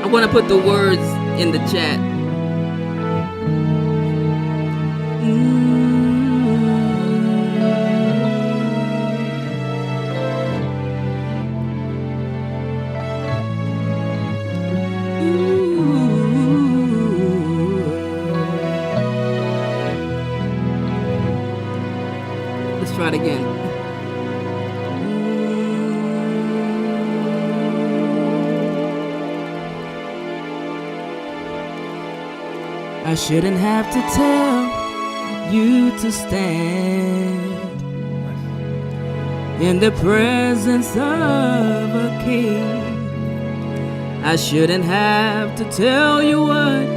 I'm going to put the words in the chat. Let's try it again. I shouldn't have to tell you to stand in the presence of a king. I shouldn't have to tell you what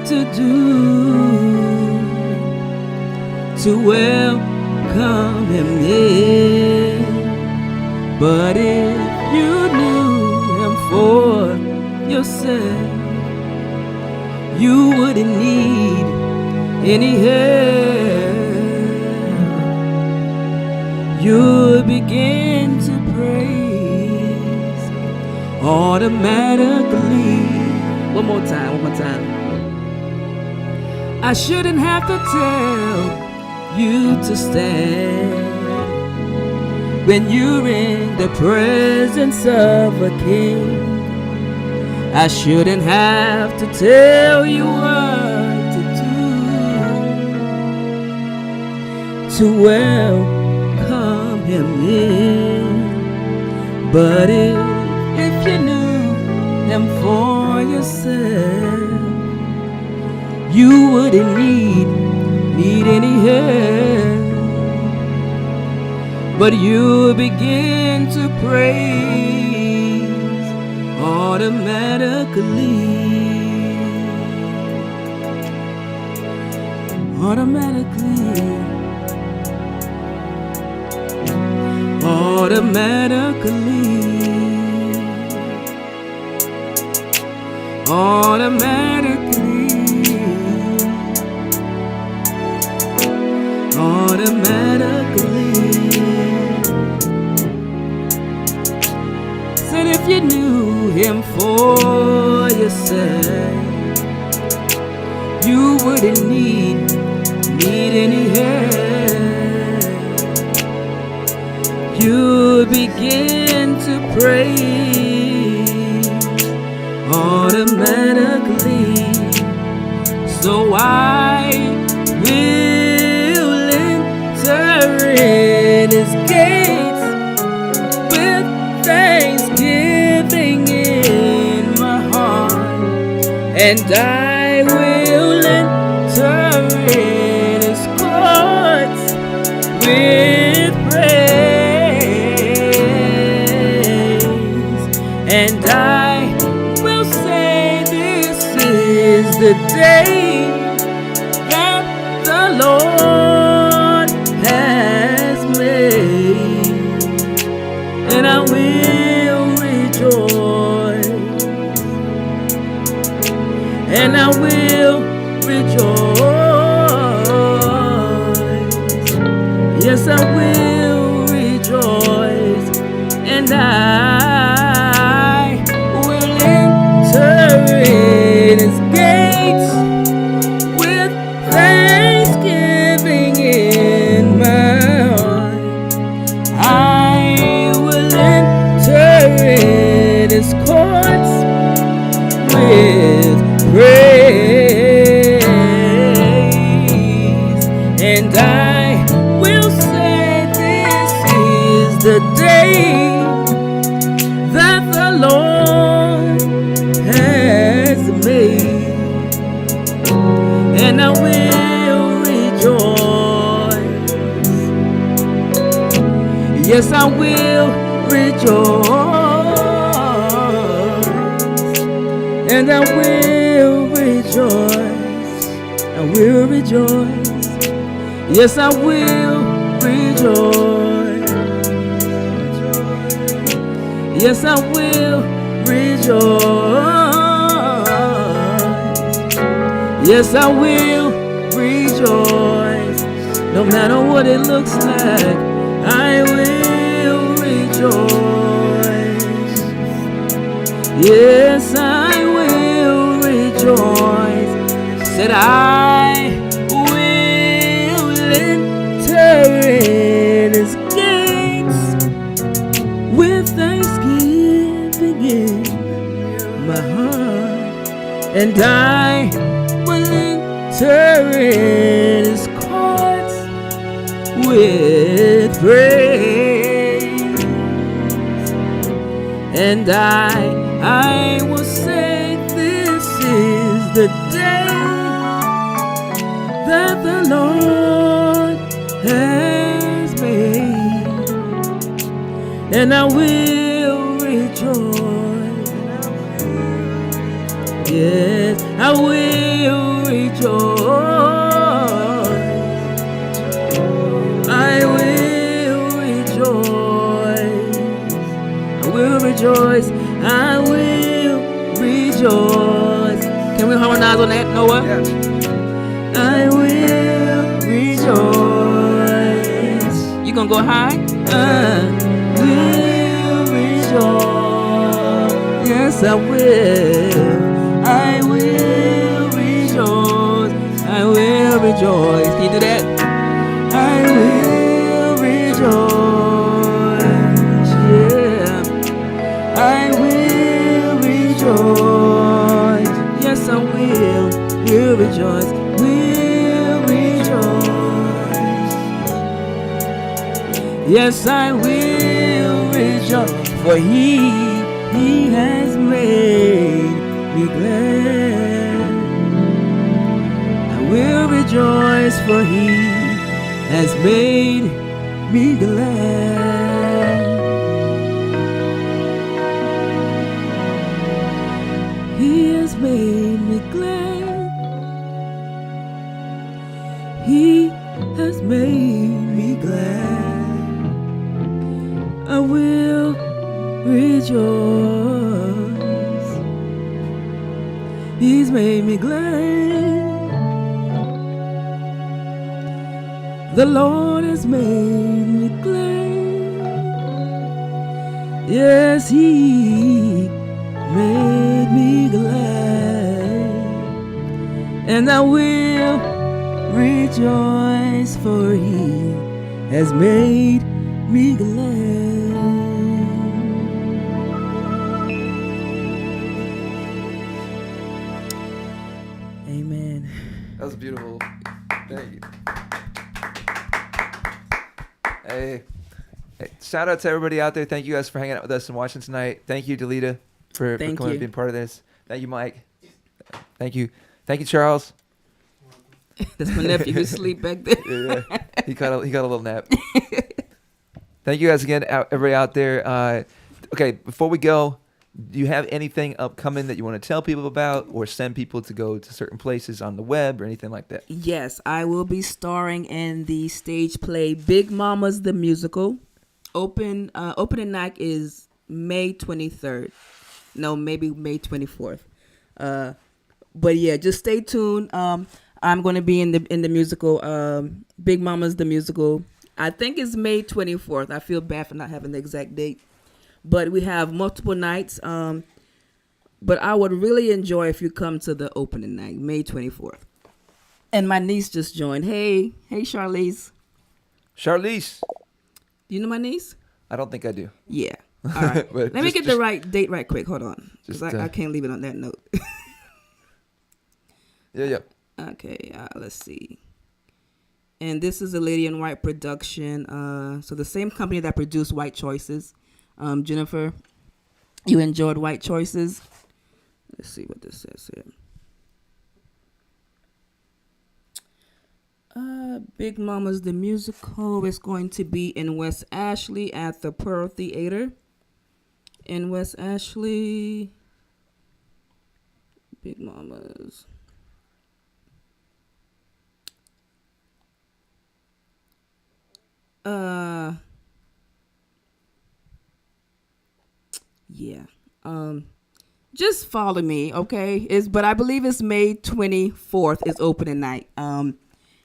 to do to welcome him in. But if you knew him for yourself, you wouldn't need any help. You would begin to praise automatically. One more time. I shouldn't have to tell you to stand when you're in the presence of a king. I shouldn't have to tell you what to do to welcome him in. But if you knew him for yourself, you wouldn't need any help. But you begin to praise automatically. Automatically. Said if you knew him for yourself, you wouldn't need any help. You begin to praise automatically. So I will enter in his gates with thanksgiving in my heart, and I will enter in his courts with praise, and I will say this is the day that the Lord has made, and I will rejoice, and I will rejoice. Yes, I will rejoice, and I will enter in his gates with thanksgiving in my heart. I will enter in his courts with praise, and I will say this is the day that the Lord has made, and I will rejoice. Yes, I will rejoice, and I will rejoice. I will rejoice. Yes, I will rejoice. Yes, I will rejoice. Yes, I will rejoice. No matter what it looks like, I will rejoice. Yes, I will. I will enter in his gates with thanksgiving in my heart, and I will enter in his courts with praise, and I will say, this is the day that the Lord has made, and I will rejoice. Yes, I will rejoice. I will rejoice. I will rejoice. I will rejoice. Can we harmonize on that, Noah?
Yeah.
I will rejoice. You gonna go high? I will rejoice. Yes, I will. I will rejoice. I will rejoice. Can you do that? I will rejoice. Yeah. I will rejoice. Yes, I will. Will rejoice. Will rejoice. Yes, I will rejoice. For he has made me glad. I will rejoice, for he has made me glad. He has made me glad. He has made me glad. I will rejoice. He's made me glad. The Lord has made me glad. Yes, he made me glad. And I will rejoice, for he has made me glad. Amen.
That was beautiful. Thank you. Hey, shout out to everybody out there. Thank you guys for hanging out with us and watching tonight. Thank you, Deleta, for coming and being part of this. Thank you, Mike. Thank you, Charles.
That's my nephew who's asleep back there.
Yeah. He got a little nap. Thank you guys again, everybody out there. Okay, before we go, do you have anything upcoming that you want to tell people about, or send people to go to certain places on the web or anything like that?
Yes, I will be starring in the stage play Big Mama's the Musical. Opening night is May 23rd. No, maybe May 24th. But yeah, just stay tuned. I'm going to be in the musical Big Mama's the Musical. I think it's May 24th. I feel bad for not having the exact date. But we have multiple nights. But I would really enjoy if you come to the opening night, May 24th. And my niece just joined. Hey, Charlize.
Charlize.
Do you know my niece?
I don't think I do.
Yeah. All right. Let me get the right date right quick. Hold on.
Just,
I can't leave it on that note.
Yeah.
Okay. Let's see. And this is a Lady in White production. So the same company that produced White Choices. Jennifer, you enjoyed White Choices. Let's see what this says here. Big Mama's the Musical is going to be in West Ashley at the Pearl Theater. In West Ashley, Big Mama's. Yeah. Just follow me, okay? But I believe it's May 24th is opening night.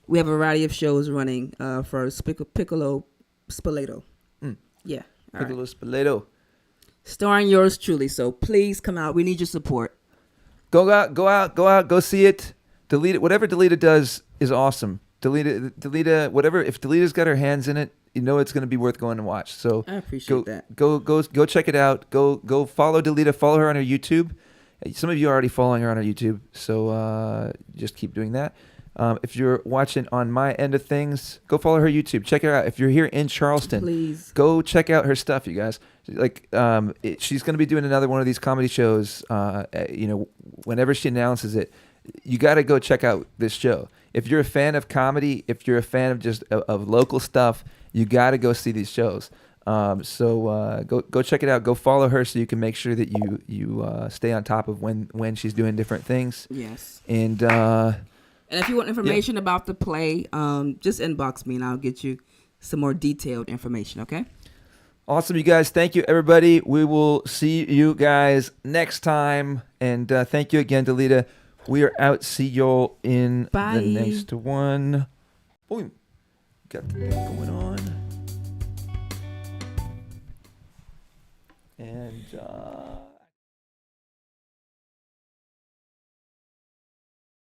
We have a variety of shows running for Piccolo Spoleto. Yeah.
Piccolo Spoleto.
Starring yours truly. So please come out. We need your support.
Go out, go see it. Deleta, whatever Deleta does is awesome. Deleta, whatever. If Deleta's got her hands in it, you know it's going to be worth going to watch. So
I appreciate that.
Go check it out. Go follow Deleta. Follow her on her YouTube. Some of you are already following her on her YouTube, so just keep doing that. If you're watching on my end of things, go follow her YouTube. Check her out. If you're here in Charleston,
Please
go check out her stuff, you guys. Like, she's going to be doing another one of these comedy shows. Whenever she announces it, you got to go check out this show. If you're a fan of comedy, if you're a fan of just of local stuff, you got to go see these shows. So go check it out. Go follow her so you can make sure that you stay on top of when she's doing different things.
yes.
And
if you want information about the play, just inbox me and I'll get you some more detailed information. Okay.
awesome, you guys. Thank you, everybody. We will see you guys next time. And thank you again, Deleta. We are out. See y'all in
Bye.
the next one. Boom. Got the thing going on. And